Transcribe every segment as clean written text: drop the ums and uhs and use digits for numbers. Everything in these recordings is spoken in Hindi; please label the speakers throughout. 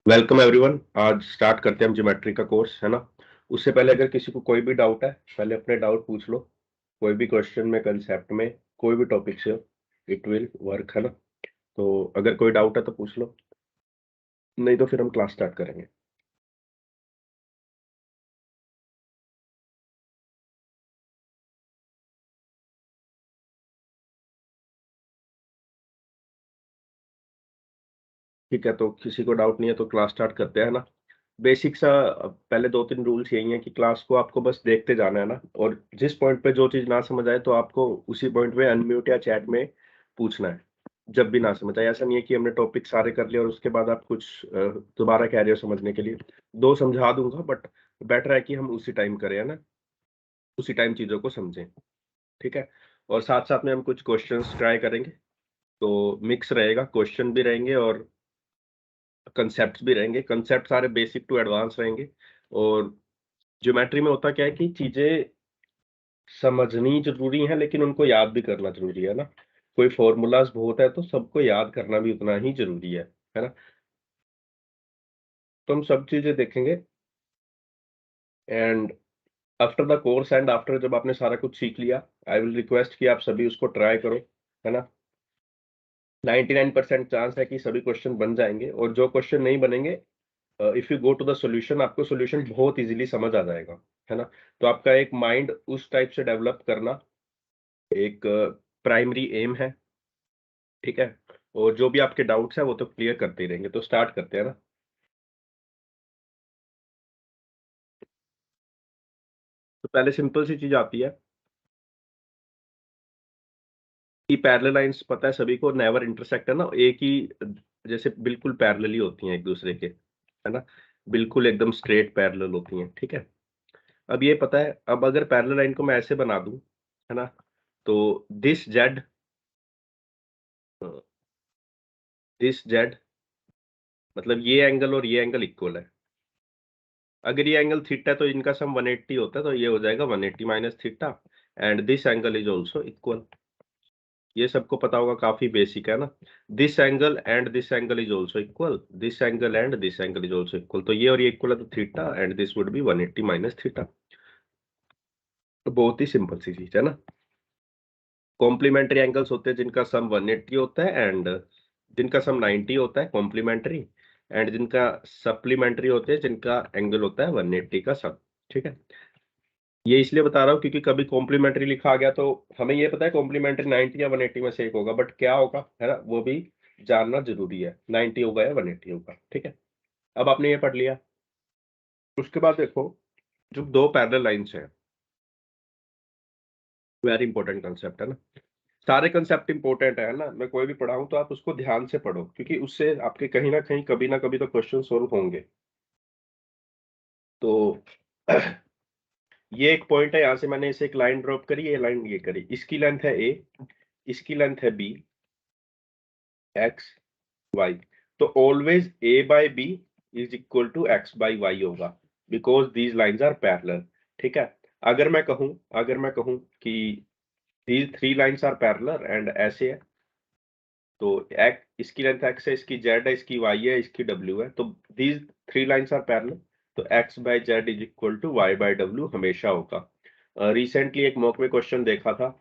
Speaker 1: Welcome everyone. आज स्टार्ट करते हैं हम ज्योमेट्री का कोर्स, है ना। उससे पहले अगर किसी को कोई भी डाउट है, पहले अपने डाउट पूछ लो। कोई भी क्वेश्चन में, कंसेप्ट में, कोई भी टॉपिक से, इट विल वर्क, है ना। तो अगर कोई डाउट है तो पूछ लो, नहीं तो फिर हम क्लास स्टार्ट करेंगे। ठीक है, तो किसी को डाउट नहीं है तो क्लास स्टार्ट करते हैं, है ना। बेसिक सा पहले दो तीन रूल्स यही हैं कि क्लास को आपको बस देखते जाना है ना, और जिस पॉइंट पे जो चीज ना समझ आए तो आपको उसी पॉइंट पे अनम्यूट या चैट में पूछना है। जब भी ना समझ आए, ऐसा नहीं है कि हमने टॉपिक सारे कर लिए और उसके बाद आप कुछ दोबारा कह रहे हो समझने के लिए। दो समझा दूंगा, बट बेटर है कि हम उसी टाइम करें, है ना। उसी टाइम चीजों को समझें। ठीक है। और साथ साथ में हम कुछ क्वेश्चंस ट्राई करेंगे। तो मिक्स रहेगा, क्वेश्चन भी रहेंगे और कंसेप्ट्स भी रहेंगे। कंसेप्ट सारे बेसिक टू एडवांस रहेंगे। और ज्योमेट्री में होता क्या है कि चीजें समझनी जरूरी है, लेकिन उनको याद भी करना जरूरी है ना। कोई फॉर्मूलाज बहुत है तो सबको याद करना भी उतना ही जरूरी है ना। तो हम सब चीजें देखेंगे। And after the course and after जब आपने सारा कुछ सीख लिया, आई विल रिक्वेस्ट कि आप सभी उसको ट्राई करो, है ना। 99% चांस है कि सभी क्वेश्चन बन जाएंगे, और जो क्वेश्चन नहीं बनेंगे, if you go to the solution, आपको सॉल्यूशन बहुत इजीली समझ आ जाएगा, है ना। तो आपका एक माइंड उस टाइप से डेवलप करना एक प्राइमरी एम है। ठीक है। और जो भी आपके डाउट्स हैं वो तो क्लियर करते ही रहेंगे। तो स्टार्ट करते हैं ना। तो पहले सिंपल सी चीज आती है कि पैरेलल लाइंस, पता है सभी को, नेवर इंटरसेक्ट, है ना। एक ही जैसे बिल्कुल पैरेलल ही होती हैं एक दूसरे के, है ना। बिल्कुल एकदम स्ट्रेट पैरेलल होती हैं, ठीक है। अब ये पता है, अब अगर पैरेलल लाइन को मैं ऐसे बना दूं, है ना, तो दिस जेड मतलब ये एंगल और ये एंगल इक्वल है। अगर ये एंगल थीटा है तो इनका सम 180 होता है, तो ये हो जाएगा 180 minus theta. And this angle is also equal. ये सबको पता होगा, काफी बेसिक है ना। This angle and this angle is also equal, this angle and this angle is also equal. तो ये और ये इक्वल है तो theta and this would be 180 minus theta. तो बहुत ही सिंपल सी चीज है ना। कॉम्प्लीमेंट्री एंगल्स होते हैं जिनका सम 180 होता है, एंड जिनका सम 90 होता है कॉम्प्लीमेंट्री। एंड जिनका सप्लीमेंट्री होते हैं जिनका एंगल होता है 180 का सम। ठीक है। ये इसलिए बता रहा हूँ क्योंकि कभी कॉम्प्लीमेंट्री लिखा आ गया तो हमें ये पता है कॉम्प्लीमेंट्री 90 या 180 में से एक होगा, बट क्या होगा, है ना, वो भी जानना जरूरी है। 90 होगा या 180 होगा, ठीक है। अब आपने ये पढ़ लिया। उसके बाद देखो, जो दो पैरेलल लाइंस हैं, वेरी इंपॉर्टेंट कंसेप्ट है ना। सारे कंसेप्ट इंपॉर्टेंट है ना। मैं कोई भी पढ़ाऊं तो आप उसको ध्यान से पढ़ो, क्योंकि उससे आपके कहीं ना कभी तो क्वेश्चन सोल्व होंगे। तो ये एक पॉइंट है, यहां से मैंने इसे एक लाइन ड्रॉप करी, ये लाइन ये करी, इसकी लेंथ है ए, इसकी लेंथ है बी, एक्स वाई। तो always a by b is equal to x by y होगा, because these lines are parallel. ठीक है। अगर मैं कहूं कि these three lines are parallel and ऐसे है, तो एक इसकी लेंथ एक्स है, इसकी जेड है, इसकी वाई है, इसकी डब्ल्यू है, तो these three lines are parallel. तो x by z is equal to y by डब्ल्यू हमेशा होगा। रिसेंटली एक मॉक में क्वेश्चन देखा था,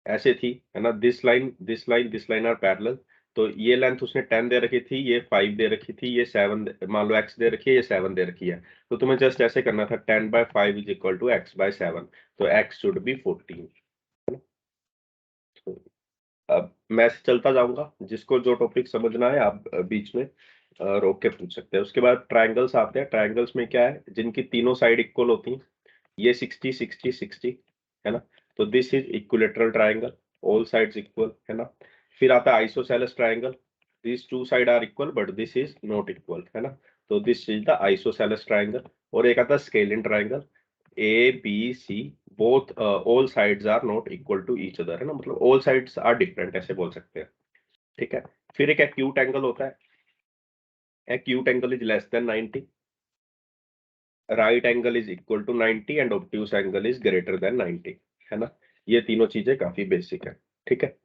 Speaker 1: ऐसे थी, है ना। This line are parallel. तो ये लेंथ उसने 10 दे रखी थी, ये 5 दे रखी थी, ये 7, मान लो एक्स दे रखी है, ये 7 दे रखी है। तो तुम्हें जस्ट ऐसे करना था, 10/5 is equal to x by 7। तो एक्स शुड बी 14। तो अब मैं ऐसे चलता जाऊंगा, जिसको जो टॉपिक समझना है आप बीच में रोक के पूछ सकते हैं। उसके बाद ट्रायंगल्स आते हैं। ट्रायंगल्स में क्या है, जिनकी तीनों साइड इक्वल होती हैं, ये 60 60 60, है ना। तो this is equilateral triangle, all sides equal, है ना। फिर आता है isosceles triangle, this two side are equal but this is not equal, है ना। तो this is the isosceles triangle. और एक आता है scalene triangle, A B C, both all sides are not equal to each other, है ना, मतलब ऑल साइड्स आर डिफरेंट, ऐसे बोल सकते हैं। ठीक है। फिर एक एक्यूट एंगल होता है, acute angle is less than 90, right angle is equal to 90 and obtuse angle is greater than 90, है ना। ये तीनों चीजें काफी बेसिक है। ठीक है।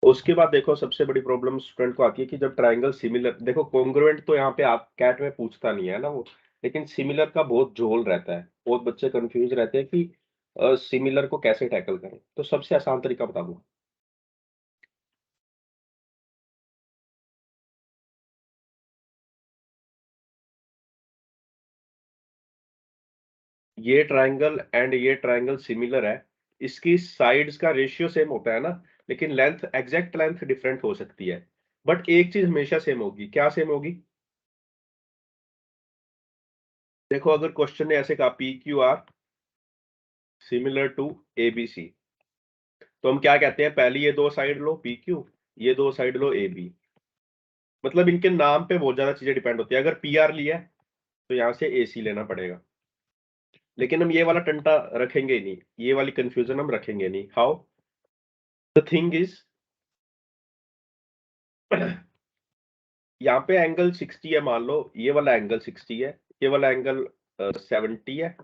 Speaker 1: उसके बाद देखो सबसे बड़ी प्रॉब्लम स्टूडेंट को आती है कि जब ट्रायंगल सिमिलर, देखो कॉन्ग्रुएंट तो यहाँ पे आप कैट में पूछता नहीं है ना वो, लेकिन सिमिलर का बहुत झोल रहता है, बहुत बच्चे कंफ्यूज रहते हैं कि सिमिलर को कैसे टैकल करें। तो सबसे आसान तरीका बता दूं, ये ट्रायंगल एंड ये ट्रायंगल सिमिलर है, इसकी साइड्स का रेशियो सेम होता है ना, लेकिन लेंथ, एग्जैक्ट लेंथ डिफरेंट हो सकती है, बट एक चीज हमेशा सेम होगी। क्या सेम होगी? देखो अगर क्वेश्चन ने ऐसे कहा P Q R similar to A B C, तो हम क्या कहते हैं, पहले ये दो साइड लो पी क्यू, ये दो साइड लो ए बी। मतलब इनके नाम पे बहुत ज्यादा चीजें डिपेंड होती है। अगर पी आर लिया है तो यहाँ से ए सी लेना पड़ेगा, लेकिन हम ये वाला टंटा रखेंगे ही नहीं, ये वाली कंफ्यूजन हम रखेंगे नहीं। हाउ? द थिंग इज यहाँ पे एंगल 60 है, मान लो ये वाला एंगल 60 है, ये वाला एंगल 70 है,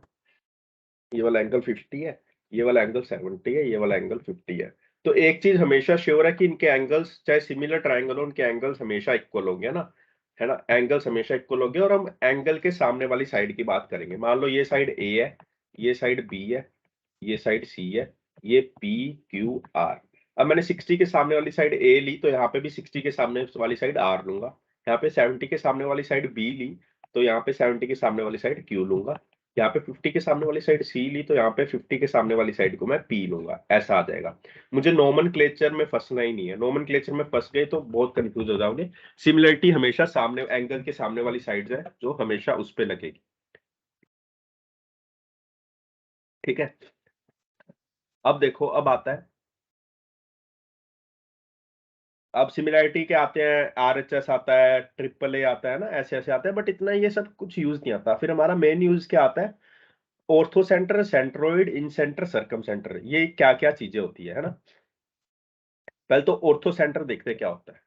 Speaker 1: ये वाला एंगल 50 है, ये वाला एंगल 70 है, ये वाला एंगल 50 है। तो एक चीज हमेशा श्योर है कि इनके एंगल्स, चाहे सिमिलर ट्रायंगल हो, उनके एंगल्स हमेशा इक्वल होंगे ना, है ना, एंगल्स हमेशा इक्वल होंगे। और हम एंगल के सामने वाली साइड की बात करेंगे। मान लो ये साइड ए है, ये साइड बी है, ये साइड सी है, ये पी क्यू आर। अब मैंने 60 के सामने वाली साइड ए ली, तो यहाँ पे भी 60 के सामने वाली साइड आर लूंगा। यहाँ पे 70 के सामने वाली साइड बी ली, तो यहाँ पे 70 के सामने वाली साइड क्यू लूंगा। यहाँ पे 50 के सामने वाली साइड सी ली, तो यहाँ पे 50 के सामने वाली साइड को मैं पी लूंगा। ऐसा आ जाएगा। मुझे नोमेनक्लेचर में फंसना ही नहीं है, नोमेनक्लेचर में फंस गए तो बहुत कंफ्यूज हो जाओगे। सिमिलरिटी हमेशा सामने एंगल के सामने वाली साइड है जो हमेशा उस पे लगेगी। ठीक है, अब देखो, अब आता है, अब सिमिलैरिटी के आते हैं, आरएचएस आता है, ट्रिपल ए आता है ना, ऐसे ऐसे आते हैं, बट इतना ये सब कुछ यूज नहीं आता। फिर हमारा मेन यूज क्या आता है? ऑर्थो सेंटर, सेंट्रोइड, इन सेंटर, सर्कम सेंटर, ये क्या क्या चीजें होती है ना। पहले तो ऑर्थो सेंटर देखते हैं क्या होता है।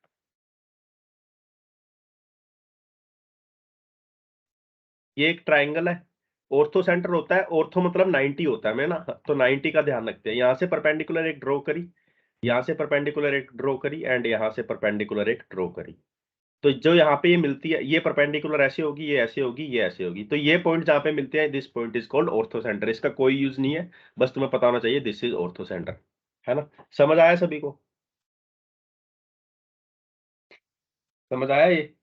Speaker 1: ये एक ट्राइंगल है, ऑर्थो सेंटर होता है, ऑर्थो मतलब 90 होता है, मैं ना, तो 90 का ध्यान रखते हैं। यहां से परपेंडिकुलर एक ड्रॉ करी, यहां से परपेंडिकुलर एक ड्रॉ करी, एंड यहां से परपेंडिकुलर एक ड्रॉ करी। तो जो यहाँ पे ये मिलती है, ये परपेंडिकुलर ऐसे होगी, ये ऐसे होगी, ये ऐसे होगी, तो ये पॉइंट जहाँ पे मिलते हैं, this point is called ortho centre. इसका कोई यूज नहीं है, बस तुम्हें पता होना चाहिए दिस इज ऑर्थो सेंटर, है ना। समझ आया सभी को? समझ आया ये?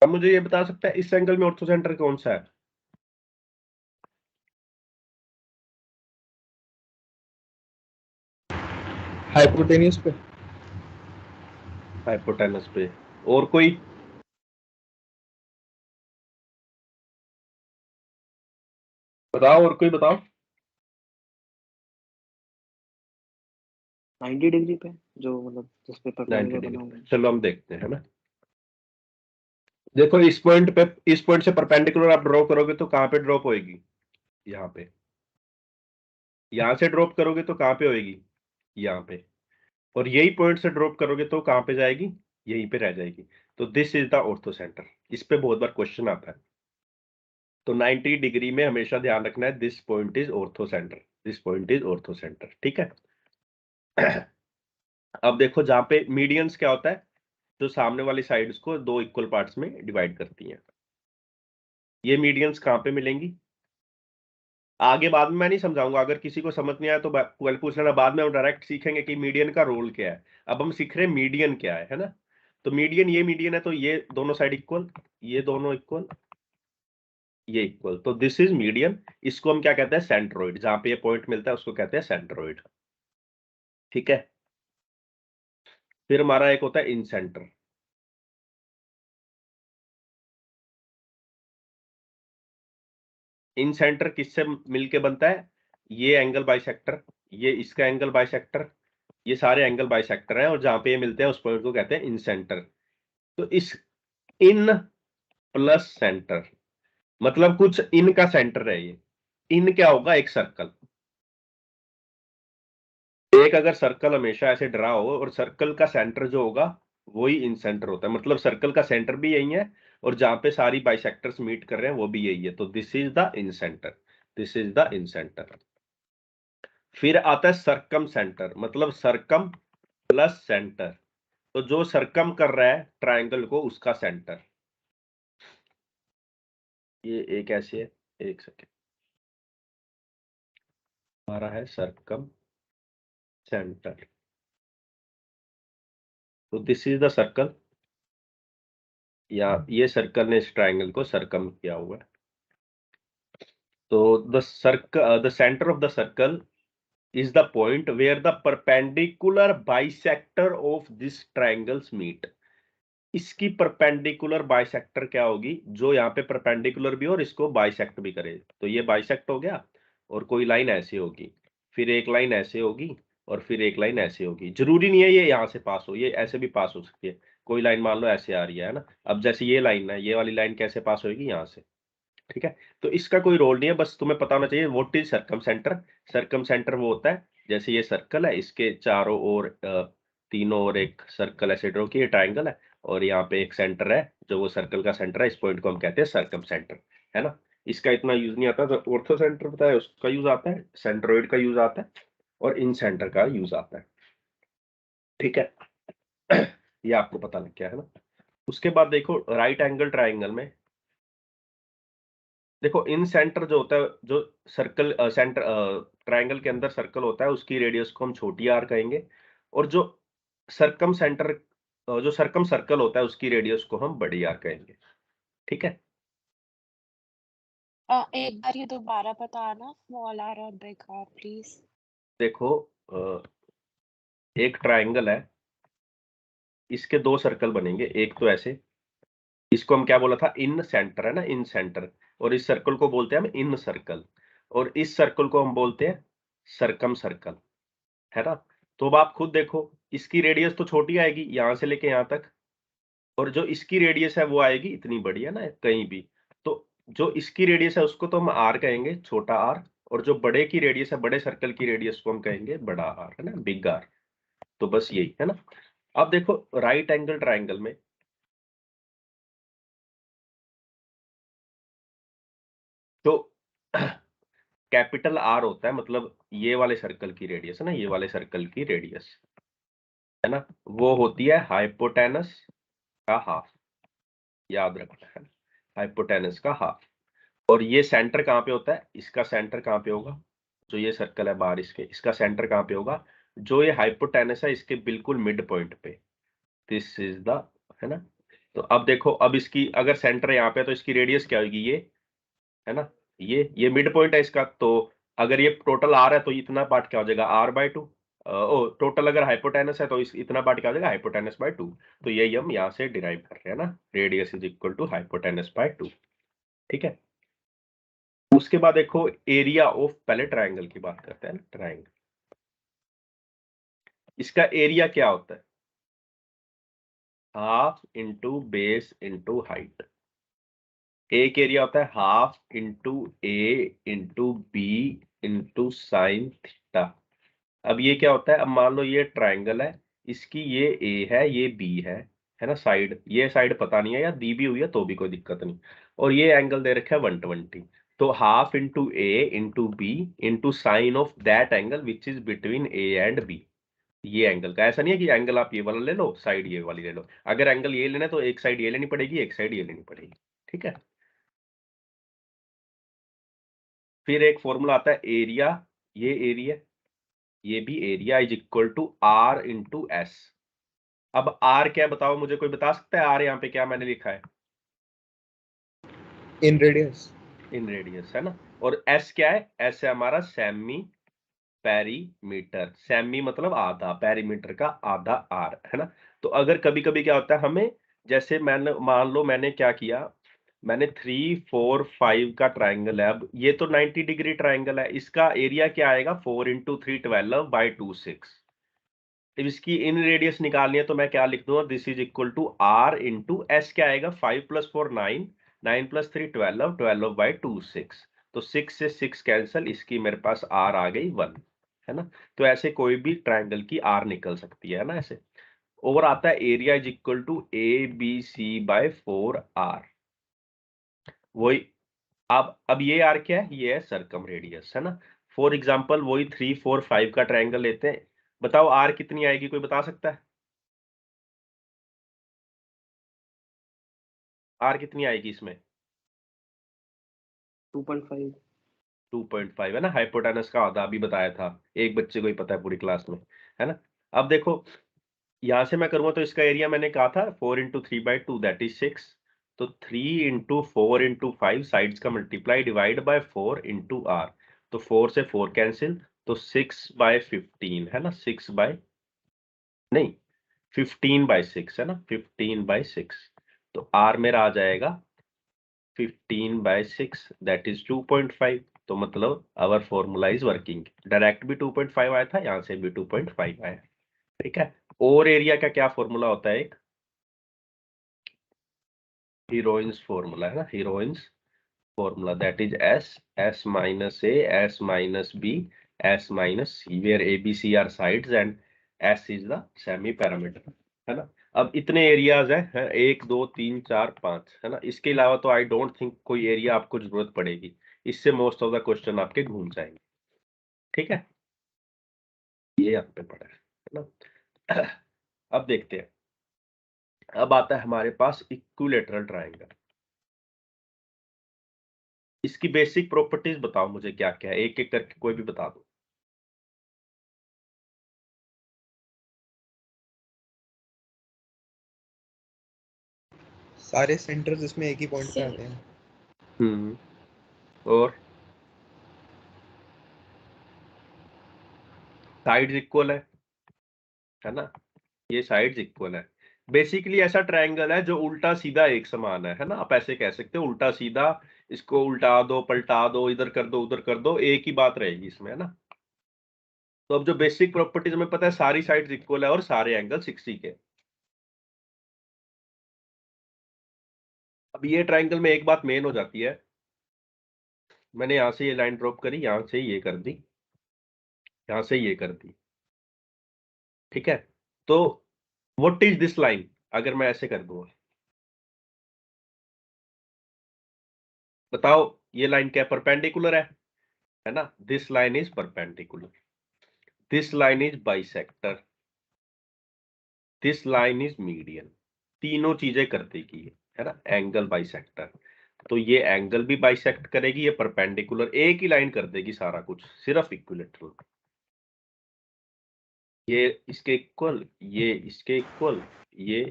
Speaker 1: अब मुझे ये बता सकता है इस एंगल में ऑर्थो सेंटर कौन सा है?
Speaker 2: हाइपोटेन्यूज पे।
Speaker 1: हाइपोटेनस पे। और कोई? बताओ, और कोई बताओ।
Speaker 2: 90 डिग्री पे, जो मतलब जिस पे
Speaker 1: 90
Speaker 2: परपेंडिकुलर बना हुआ
Speaker 1: डिग्री,
Speaker 2: है।
Speaker 1: चलो हम देखते हैं, है ना। देखो इस पॉइंट पे, इस पॉइंट से परपेंडिकुलर आप ड्रॉ करोगे तो कहां पे ड्रॉप होएगी? यहाँ पे। यहां से ड्रॉप करोगे तो कहां पे होएगी? यहाँ पे। और यही पॉइंट से ड्रॉप करोगे तो कहां पे जाएगी? यहीं पे रह जाएगी। तो this is the ortho centre. इस पे बहुत बार क्वेश्चन आता है। तो 90 डिग्री में हमेशा ध्यान रखना है, this point is ortho centre, this point is ortho centre, ठीक है। अब देखो जहां पे मीडियंस क्या होता है, जो सामने वाली साइड्स को दो इक्वल पार्ट्स में डिवाइड करती हैं। ये मीडियंस कहां पे मिलेंगी? आगे बाद में मैं नहीं समझाऊंगा, अगर किसी को समझ नहीं आया तो पूछ लेना, बाद में हम डायरेक्ट सीखेंगे कि मीडियन का रोल क्या है। अब हम सीख रहे हैं मीडियन क्या है ना। तो मीडियन, ये मीडियन है, तो ये दोनों साइड इक्वल, ये दोनों इक्वल, ये इक्वल, तो दिस इज मीडियन। इसको हम क्या कहते हैं? सेंट्रोइड। जहां पे ये पॉइंट मिलता है उसको कहते हैं सेंट्रोइड, ठीक है। फिर हमारा एक होता है इन सेंटर। इन सेंटर किससे मिलके बनता है? ये एंगल बाइसेक्टर, ये इसका एंगल बाइसेक्टर, ये सारे एंगल बाइसेक्टर हैं, और जहां पे ये मिलते हैं उस पॉइंट को कहते हैं इन सेंटर। तो इस इन प्लस सेंटर, मतलब कुछ इन का सेंटर है ये। इन क्या होगा? एक सर्कल। एक अगर सर्कल हमेशा ऐसे ड्रा हो और सर्कल का सेंटर जो होगा वही इन सेंटर होता है, मतलब सर्कल का सेंटर भी यही है, और जहां पे सारी बाइसेक्टर्स मीट कर रहे हैं वो भी यही है। तो this is the in centre, this is the in centre. फिर आता है सर्कम सेंटर, मतलब सर्कम प्लस सेंटर। तो जो सर्कम कर रहा है ट्रायंगल को, उसका सेंटर। ये एक ऐसे है, एक सेकेंड, हमारा है सर्कम सेंटर। तो दिस इज द सर्कल, या ये सर्कल ने इस ट्रायंगल को सर्कम किया हुआ है। तो the centre of the circle is the point where the perpendicular bisector of this triangles meet। इसकी परपेंडिकुलर बाइसेक्टर क्या होगी, जो यहाँ पे परपेंडिकुलर भी हो और इसको बाइसेक्ट भी करे। तो ये बाइसेक्ट हो गया, और कोई लाइन ऐसे होगी, फिर एक लाइन ऐसे होगी, और फिर एक लाइन ऐसे होगी। जरूरी नहीं है ये यहाँ से पास हो, ये ऐसे भी पास हो सकती है। कोई लाइन मान लो ऐसे आ रही है ना, अब जैसे ये लाइन है, ये वाली लाइन कैसे पास होगी, यहाँ से। ठीक है, तो इसका कोई रोल नहीं है, बस तुम्हें पता होना चाहिए what is circum centre. Circum centre वो होता है, जैसे ये सर्कल है, इसके चारों ओर तीनों ओर एक सर्कल ऐसे ड्रॉ किया, ट्रायंगल है, और यहाँ पे एक सेंटर है, जो वो सर्कल का सेंटर है। इस पॉइंट को हम कहते हैं सर्कम सेंटर, है ना। इसका इतना यूज नहीं आता, तो ऑर्थो सेंटर पता है उसका यूज आता है, सेंट्रोइड का यूज आता है, और इन सेंटर का यूज आता है। ठीक है, ये आपको पता लग गया है ना। उसके बाद देखो राइट एंगल ट्राइंगल में, देखो इन सेंटर जो होता है, जो सर्कल सेंटर ट्रायंगल के अंदर सर्कल होता है, उसकी रेडियस को हम छोटी आर कहेंगे, और जो सर्कम सेंटर जो सर्कम सर्कल होता है, उसकी रेडियस को हम बड़ी आर कहेंगे। ठीक है,
Speaker 3: एक बार ये दोबारा बताना, स्मॉल आर और बिग आर प्लीज।
Speaker 1: देखो एक ट्रायंगल है, इसके दो सर्कल बनेंगे, एक तो ऐसे, इसको हम क्या बोला था, इन सेंटर है ना, इन सेंटर, और इस सर्कल को बोलते हैं हम इन सर्कल, और इस सर्कल को हम बोलते हैं सर्कम सर्कल, है ना। तो अब आप खुद देखो, इसकी रेडियस तो छोटी आएगी यहां से लेके यहां तक, और जो इसकी रेडियस है वो आएगी इतनी बड़ी, है ना, कहीं भी। तो जो इसकी रेडियस है उसको तो हम आर कहेंगे, छोटा आर, और जो बड़े की रेडियस है, बड़े सर्कल की रेडियस को हम कहेंगे बड़ा आर, है ना, बिग आर। तो बस यही है ना। अब देखो राइट एंगल ट्रायंगल में, तो कैपिटल आर होता है, मतलब ये वाले सर्कल की रेडियस है ना, ये वाले सर्कल की रेडियस, है ना, वो होती है हाइपोटेनस का हाफ, याद रखना है, हाइपोटेनस का हाफ। और ये सेंटर कहाँ पे होता है, इसका सेंटर कहाँ पे होगा, जो ये सर्कल है बाहर इसके, इसका सेंटर कहाँ पे होगा, जो ये हाइपोटेनस है इसके बिल्कुल मिड पॉइंट पे। दिस इज द, है ना। तो अब देखो, अब इसकी अगर सेंटर यहाँ पे है, तो इसकी रेडियस क्या होगी, ये, है ना, ये मिड पॉइंट है इसका। तो अगर ये टोटल आर है, तो इतना पार्ट क्या हो जाएगा, r/2। ओ टोटल अगर हाइपोटेनस है, तो इस इतना पार्ट क्या हो जाएगा, हाइपोटेनस/2। तो यही हम यहाँ से डिराइव कर रहे हैं ना, रेडियस इज इक्वल टू हाइपोटेनस/2। ठीक है, उसके बाद देखो एरिया ऑफ, पहले ट्रायंगल की बात करते हैं ना, ट्रायंगल, इसका एरिया क्या होता है, half into base into height. एक एरिया होता है हाफ इंटू ए into B into sine theta. अब ये क्या होता है, अब मान लो ये ट्रायंगल है, इसकी ये ए है, ये बी है ना, साइड, ये साइड पता नहीं है, या दी भी हुई है तो भी कोई दिक्कत नहीं, और ये एंगल दे रखा है 120। तो half into A into B into sine of that angle which is between A and B. ये एंगल का ऐसा नहीं है कि एंगल आप ये वाला ले लो, साइड ये वाली ले लो। अगर एंगल ये लेना है, तो एक साइड ये लेनी पड़ेगी, एक साइड ये लेनी पड़ेगी। ठीक है, फिर एक फॉर्मूला आता है एरिया, ये एरिया, ये भी area is equal to R into S. अब आर क्या है बताओ, मुझे कोई बता सकता है आर यहाँ पे क्या मैंने लिखा है,
Speaker 2: In radius.
Speaker 1: इन रेडियस, है ना। और एस क्या है, एस है हमारा सेमी पेरीमीटर। सेमी मतलब आधा, पेरीमीटर का आधा आर, है ना। तो अगर कभी कभी क्या होता है हमें, जैसे मैंने मान लो मैंने क्या किया, मैंने 3 4 5 का ट्राइंगल है, अब ये तो 90 डिग्री ट्राइंगल है, इसका एरिया क्या आएगा, 4 इंटू 3 12/2 6। अब इसकी इन रेडियस निकालनी है, तो मैं क्या लिख दूंगा, this is equal to R into S, क्या आएगा 5 + 4 9, 9 + 3 12, 12/2 6। तो 6 से 6 कैंसिल, इसकी मेरे पास आर आ गई 1, है ना। तो ऐसे कोई भी ट्राइंगल की आर निकल सकती है ना ऐसे। और आता है area is equal to ABC/4 R, वही। अब ये आर क्या है, ये है सर्कम रेडियस, है ना। फॉर एग्जाम्पल वही 3 4 5 का ट्रायंगल लेते हैं, बताओ आर कितनी आएगी, कोई बता सकता है? आर कितनी आएगी इसमें?
Speaker 2: 2.5
Speaker 1: 2.5 है ना, हाइपोटेनस का आधा अभी बताया था, एक बच्चे को ही पता है पूरी क्लास में, है ना। अब देखो यहां से मैं करूंगा तो इसका एरिया मैंने कहा था 4 × 3/2 दैट इज 6, तो 3 × 4 × 5 साइड्स का मल्टीप्लाई डिवाइड बाय 4 × r, तो 4 से 4 कैंसिल, तो 6/15 है ना, 6 बाय नहीं 15/6 है ना, 15/6, तो r मेरा आ जाएगा 15/6 दैट इज 2.5, तो मतलब our formula is working, direct भी 2.5 आया था, यहां से भी 2.5 आया, ठीक है। और एरिया का क्या फॉर्मूला होता है? एक हीरोइंस फॉर्मूला है ना, heroines formula that is s minus a, s minus b, s minus c, where a b c are sides and s is the semi parameter, है ना। अब इतने एरियाज है 1 2 3 4 5, है ना। इसके अलावा तो आई डोंट थिंक कोई एरिया आपको जरूरत पड़ेगी, इससे मोस्ट ऑफ द क्वेश्चन आपके घूम जाएंगे, ठीक है। ये यहाँ पे पड़ा है ना। अब देखते हैं, अब आता है हमारे पास इक्विलेटरल ट्रायंगल। इसकी बेसिक प्रॉपर्टीज बताओ मुझे क्या क्या है, एक एक करके कोई भी बता दो।
Speaker 4: सारे सेंटर्स इसमें एक ही पॉइंट पे आते हैं।
Speaker 1: और साइड्स इक्वल है ना, ये साइड्स इक्वल है। बेसिकली ऐसा ट्रायंगल है जो उल्टा सीधा एक समान है ना, आप ऐसे कह सकते हो उल्टा सीधा, इसको उल्टा दो पलटा दो इधर कर दो उधर कर दो, एक ही बात रहेगी इसमें, है ना। तो अब जो बेसिक प्रॉपर्टीज में पता है सारी साइड्स इक्वल है और सारे एंगल 60 के। अब ये ट्रायंगल में एक बात मेन हो जाती है, मैंने यहां से ये लाइन ड्रॉप करी, यहां से ये कर दी, यहां से ये कर दी, ठीक है। तो व्हाट इज दिस लाइन, अगर मैं ऐसे कर दूंगा, बताओ ये लाइन क्या परपेंडिकुलर है ना, this line is perpendicular, this line is bisector, this line is median, तीनों चीजें कर देगी है ना, एंगल बाइसेक्टर। तो ये एंगल भी बाइसेक्ट करेगी, ये परपेंडिकुलर एक ही लाइन कर देगी सारा कुछ, सिर्फ इक्विलेटरल, ये इसके इक्वल, ये इसके इक्वल, ये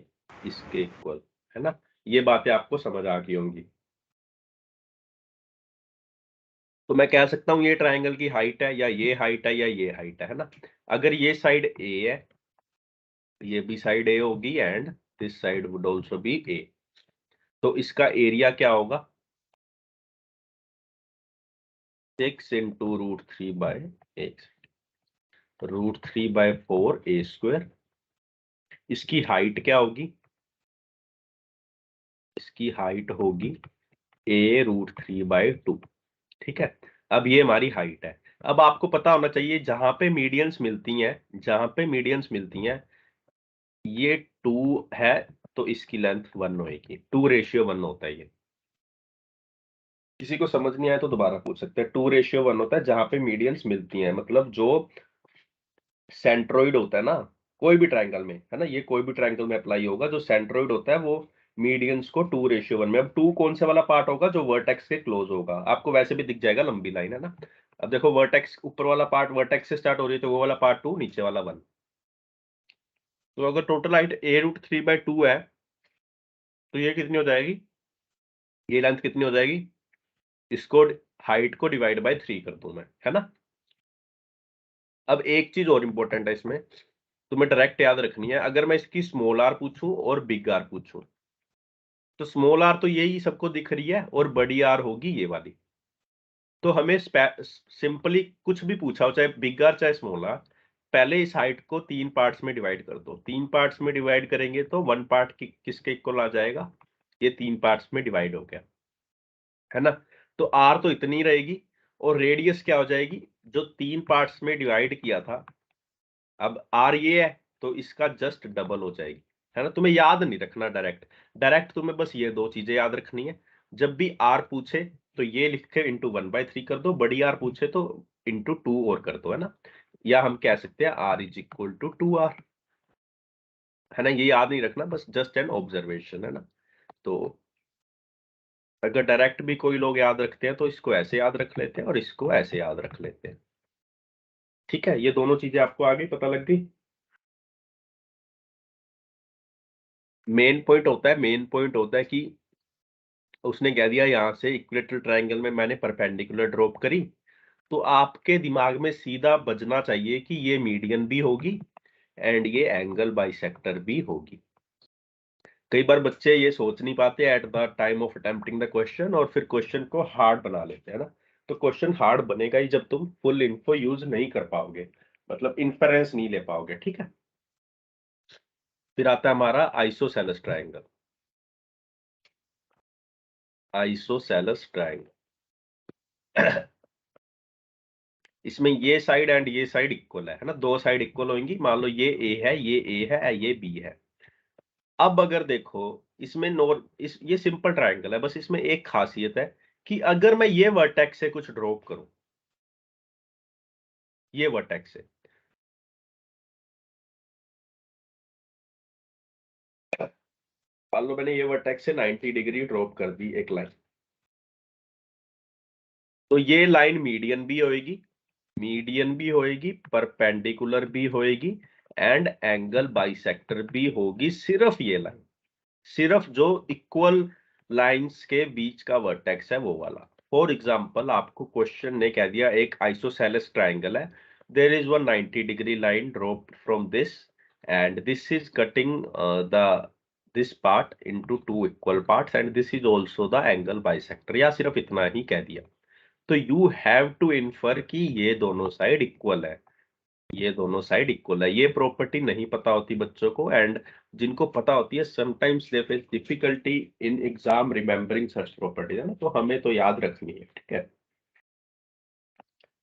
Speaker 1: इसके इक्वल, है ना। ये बातें आपको समझ आ गई होंगी। तो मैं कह सकता हूं ये ट्रायंगल की हाइट है, या ये हाइट है, या ये हाइट है ना। अगर ये साइड ए है, ये भी साइड ए होगी, and this side would also be a, तो इसका एरिया क्या होगा? 6 × √3/8, √3/4 a²। इसकी हाइट क्या होगी? इसकी हाइट होगी a√3/2, ठीक है। अब ये हमारी हाइट है। अब आपको पता होना चाहिए जहां पे मीडियंस मिलती हैं, जहां पे मीडियंस मिलती हैं, ये 2 है तो इसकी लेंथ 1 होगी, 2:1 होता है ये। किसी को समझ नहीं आया तो दोबारा पूछ सकते हैं, 2:1 होता है जहां पे मीडियंस मिलती हैं, मतलब जो सेंट्रोइड होता है ना, कोई भी ट्रायंगल में, है ना, ये कोई भी ट्रायंगल में अप्लाई होगा, जो सेंट्रोइड होता है वो मीडियंस को 2:1 में, अब 2 कौन से वाला पार्ट होगा? जो वर्टेक्स के क्लोज होगा, आपको वैसे भी दिख जाएगा लंबी लाइन, है ना। अब देखो वर्टेक्स ऊपर वाला पार्ट वर्टेक्स से स्टार्ट हो रही है, तो वो वाला पार्ट 2, नीचे वाला 1, तो अगर टोटल हाइट a√3/2 है, तो ये कितनी हो जाएगी, ये लेंथ कितनी हो जाएगी? इसको हाइट को डिवाइड बाय 3 कर दूं मैं, है ना। अब एक चीज और इंपॉर्टेंट है इसमें, तुम्हें डायरेक्ट याद रखनी है, अगर मैं इसकी स्मॉल आर पूछूं और बिग आर पूछूं, तो स्मॉल आर तो यही सबको दिख रही है और बड़ी आर होगी ये वाली, तो हमें सिंपली कुछ भी पूछा हो, चाहे बिग आर चाहे स्मॉल आर, पहले इस हाइट को 3 पार्ट्स में डिवाइड कर दो, 3 पार्ट्स में डिवाइड करेंगे तो 1 पार्ट किसके इक्वल आ जाएगा? ये 3 पार्ट्स में डिवाइड हो गया, है ना। तो आर तो इतनी रहेगी, और रेडियस क्या हो जाएगी? जो 3 पार्ट्स में डिवाइड किया था, अब आर ये है तो इसका जस्ट डबल हो जाएगी, है ना। तुम्हें याद नहीं रखना डायरेक्ट, डायरेक्ट तुम्हें बस ये 2 चीजें याद रखनी है। जब भी आर पूछे तो ये लिख के इंटू 1/3 कर दो, बड़ी आर पूछे तो इंटू 2 और कर दो, है ना, या हम कह सकते हैं r is equal to 2r, है ना, ये याद नहीं रखना, बस जस्ट एन ऑब्जर्वेशन, है ना। तो अगर डायरेक्ट भी कोई लोग याद रखते हैं तो इसको ऐसे याद रख लेते हैं और इसको ऐसे याद रख लेते हैं। ठीक है, ये दोनों चीजें आपको आगे पता लग गई। मेन पॉइंट होता है कि उसने कह दिया यहां से इक्विलेटरल ट्रायंगल में मैंने परपेंडिकुलर ड्रॉप करी, तो आपके दिमाग में सीधा बजना चाहिए कि ये मीडियन भी होगी एंड ये एंगल बाइसेक्टर भी होगी। कई बार बच्चे ये सोच नहीं पाते at the time of attempting the question, और फिर क्वेश्चन को हार्ड बना लेते हैं ना। तो क्वेश्चन हार्ड बनेगा ही जब तुम फुल इन्फो यूज नहीं कर पाओगे, मतलब इन्फेरेंस नहीं ले पाओगे। ठीक है, फिर आता है हमारा आइसोसेलेस ट्रायंगल। आइसोसेलेस ट्रायंगल इसमें ये साइड एंड ये साइड इक्वल है ना, दो साइड इक्वल होंगी। मान लो ये ए है, ये बी है। अब अगर देखो इसमें ये सिंपल ट्रायंगल है, बस इसमें एक खासियत है कि अगर मैं ये वर्टेक्स से कुछ ड्रॉप करूं, ये वर्टेक्स से, मान लो मैंने ये वर्टेक्स से 90 डिग्री ड्रॉप कर दी एक लाइन, तो ये लाइन मीडियन भी होएगी, परपेंडिकुलर भी होएगी एंड एंगल बाइसेक्टर भी होगी। सिर्फ ये लाइन, सिर्फ जो इक्वल लाइंस के बीच का वर्टेक्स है वो वाला। फॉर एग्जांपल आपको क्वेश्चन ने कह दिया एक आइसोसेलेस ट्रायंगल है, there is one 90 degree line drop from this and this is cutting the this part into two equal parts and this is also the angle bisector, या सिर्फ इतना ही कह दिया, तो यू हैव टू इन्फर कि ये दोनों साइड इक्वल है, ये दोनों साइड इक्वल है। ये प्रॉपर्टी नहीं पता होती बच्चों को, एंड जिनको पता होती है sometimes they face difficulty in exam remembering such property, है ना, तो हमें तो याद रखनी है। ठीक है,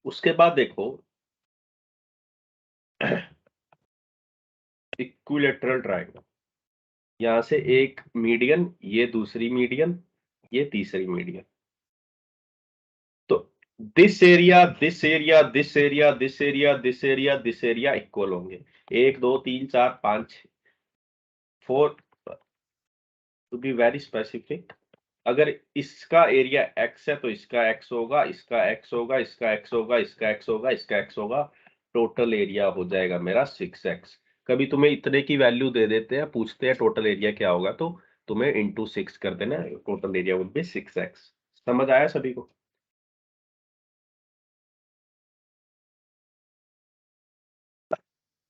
Speaker 1: उसके बाद देखो इक्विलेटरल ट्रायंगल, यहां से एक मीडियन, ये दूसरी मीडियन, ये तीसरी मीडियन, तो this area this area this area this area this area this area equal होंगे। 1 2 3 4 5 4, टू बी वेरी स्पेसिफिक, अगर इसका एरिया x है तो इसका x होगा, इसका x होगा, इसका x होगा, इसका x होगा, इसका x होगा, टोटल एरिया हो जाएगा मेरा 6x। कभी तुम्हें इतने की वैल्यू दे देते हैं, पूछते हैं टोटल एरिया क्या होगा, तो तुम्हें इंटू 6 कर देना, total area would be 6x। समझ आया सभी को?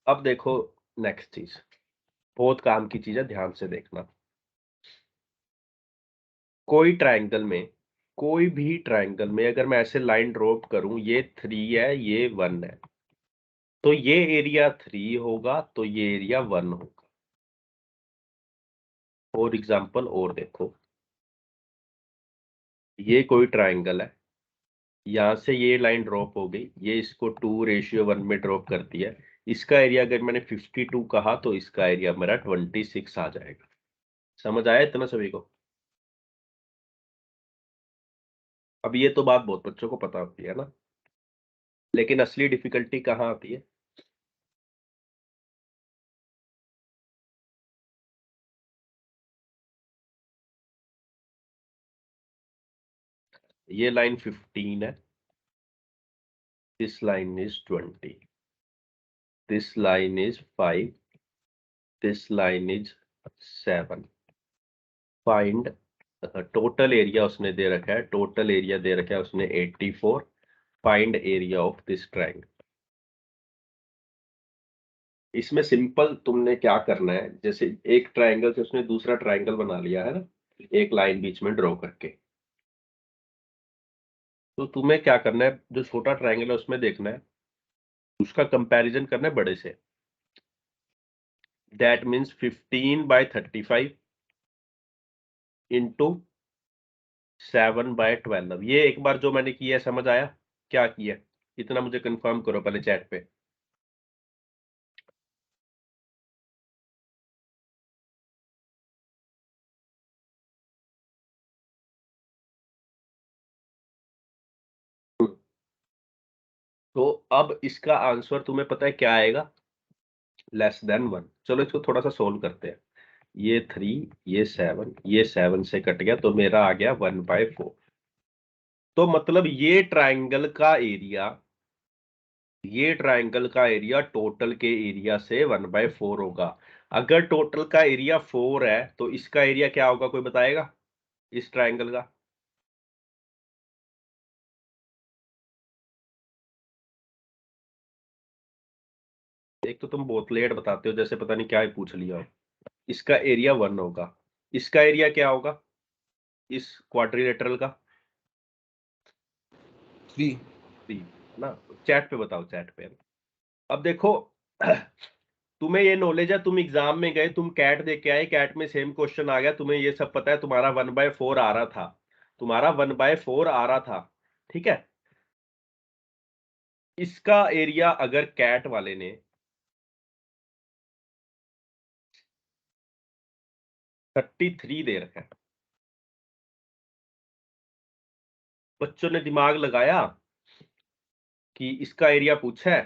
Speaker 1: अब देखो नेक्स्ट चीज, बहुत काम की चीज है, ध्यान से देखना। कोई भी ट्रायंगल में अगर मैं ऐसे लाइन ड्रॉप करूं, ये 3 है, ये 1 है, तो ये एरिया 3 होगा, तो ये एरिया 1 होगा। फॉर एग्जाम्पल और देखो, ये कोई ट्रायंगल है, यहां से ये लाइन ड्रॉप हो गई, ये इसको 2:1 में ड्रॉप करती है। इसका एरिया अगर मैंने 52 कहा तो इसका एरिया मेरा 26 आ जाएगा। समझ आया इतना सभी को? अब ये तो बात बहुत बच्चों को पता होती है ना, लेकिन असली डिफिकल्टी कहाँ आती है? ये लाइन 15 है, this line is 20, this line is 5, this line is 7। Find total area उसने दे रखा है, टोटल एरिया दे रखा है उसने 84। Find area of this triangle. इसमें सिंपल तुमने क्या करना है, जैसे एक ट्रायंगल से उसने दूसरा ट्रायंगल बना लिया है ना, एक लाइन बीच में ड्रॉ करके, तो तुम्हें क्या करना है, जो छोटा ट्रायंगल है उसमें देखना है, उसका कंपैरिजन करना है बड़े से। That means 15/35 into 7/12। ये एक बार जो मैंने किया है, समझ आया क्या किया? इतना मुझे कंफर्म करो पहले चैट पे। तो अब इसका आंसर तुम्हें पता है क्या आएगा, लेस देन 1। चलो इसको थोड़ा सा सोल्व करते हैं। ये 3, ये 7, ये 7 से कट गया तो मेरा आ गया 1/4। तो मतलब ये ट्राइंगल का एरिया, ये ट्राइंगल का एरिया टोटल के एरिया से 1/4 होगा। अगर टोटल का एरिया 4 है तो इसका एरिया क्या होगा, कोई बताएगा इस ट्राइंगल का? एक तो तुम बहुत लेट बताते हो, जैसे पता नहीं क्या ही पूछ लिया हो। इसका एरिया 1 होगा, इसका एरिया क्या होगा इस क्वाड्रिलेटरल का?
Speaker 4: 3।
Speaker 1: 3 है ना? चैट पे बताओ, चैट पे। अब देखो तुम्हें ये नॉलेज है, तुम एग्जाम में गए, तुम कैट दे के आए, कैट में सेम क्वेश्चन आ गया, तुम्हें ये सब पता है, तुम्हारा 1/4 आ रहा था, तुम्हारा 1/4 आ रहा था, ठीक है। इसका एरिया अगर कैट वाले ने 33 दे रखा है, बच्चों ने दिमाग लगाया कि इसका एरिया पूछा है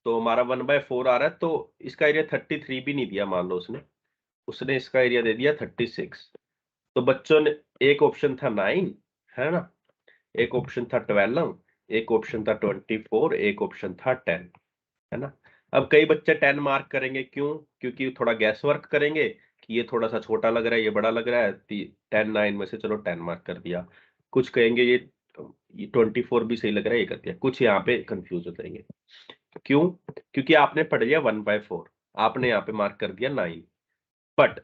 Speaker 1: तो हमारा 1/4 आ रहा है, तो इसका एरिया 33 भी नहीं दिया, मान लो उसने उसने इसका एरिया दे दिया 36। तो बच्चों ने, एक ऑप्शन था 9, है ना, एक ऑप्शन था 12, एक ऑप्शन था 24, एक ऑप्शन था 10, है ना। अब कई बच्चे 10 मार्क करेंगे, क्यों? क्योंकि थोड़ा गैस वर्क करेंगे कि ये थोड़ा सा छोटा लग रहा है, ये बड़ा लग रहा है, 10 9 में से चलो 10 मार्क कर दिया। कुछ कहेंगे ये 24 भी सही लग रहा है, ये कर दिया। कुछ यहाँ पे कंफ्यूज हो जाएंगे, क्यों? क्योंकि आपने पढ़ लिया 1/4, आपने यहाँ पे मार्क कर दिया 9। बट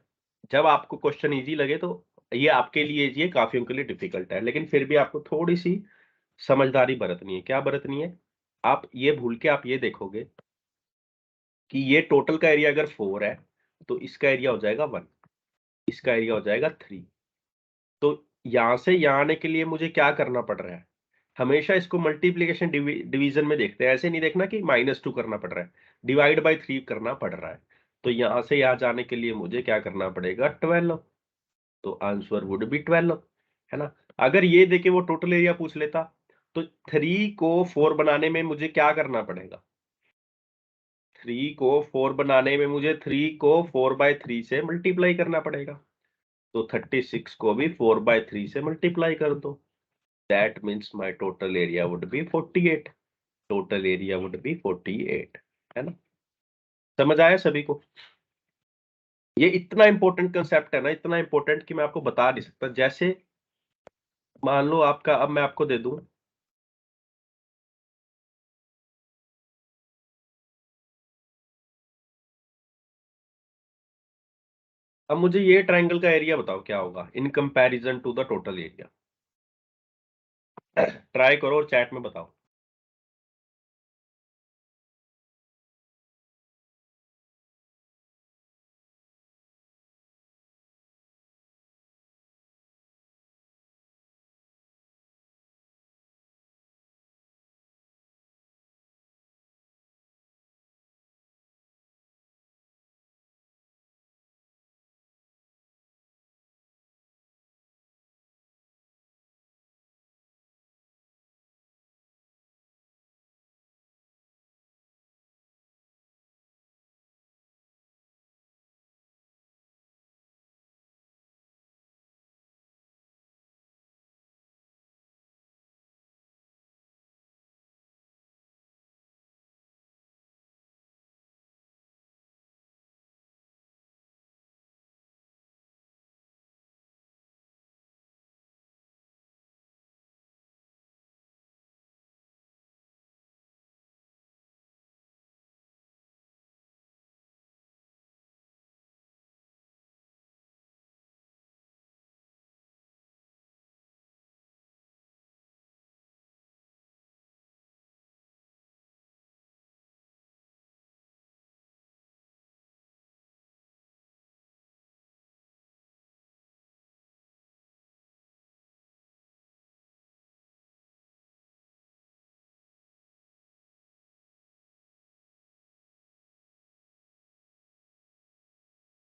Speaker 1: जब आपको क्वेश्चन इजी लगे तो ये आपके लिए इजी है, काफियों के लिए डिफिकल्ट है, लेकिन फिर भी आपको थोड़ी सी समझदारी बरतनी है। क्या बरतनी है? आप ये भूल के आप ये देखोगे कि ये टोटल का एरिया अगर 4 है तो इसका एरिया हो जाएगा 1, इसका एरिया हो जाएगा 3। तो यहां से यहां आने के लिए मुझे क्या करना पड़ रहा है? हमेशा इसको मल्टीप्लीकेशन डिवीजन में देखते हैं, ऐसे नहीं देखना कि -2 करना पड़ रहा है, डिवाइड बाई 3 करना पड़ रहा है। तो यहां से यहां जाने के लिए मुझे क्या करना पड़ेगा, 12। तो आंसर वुड बी 12, है ना। अगर ये देखे वो टोटल एरिया पूछ लेता तो 3 को 4 बनाने में मुझे क्या करना पड़ेगा, 3 को 4 बनाने में मुझे 3 को 4/3 से मल्टीप्लाई करना पड़ेगा। तो 36 को भी 4/3 से मल्टीप्लाई कर दो, that means my total area would be 48, total area would be 48, है ना। समझ आया सभी को? ये इतना इंपॉर्टेंट कंसेप्ट है ना, इतना इंपॉर्टेंट कि मैं आपको बता नहीं सकता। जैसे मान लो आपका, अब मैं आपको दे दूं, अब मुझे ये ट्राइंगल का एरिया बताओ क्या होगा in comparison to the total area. Try करो और चैट में बताओ।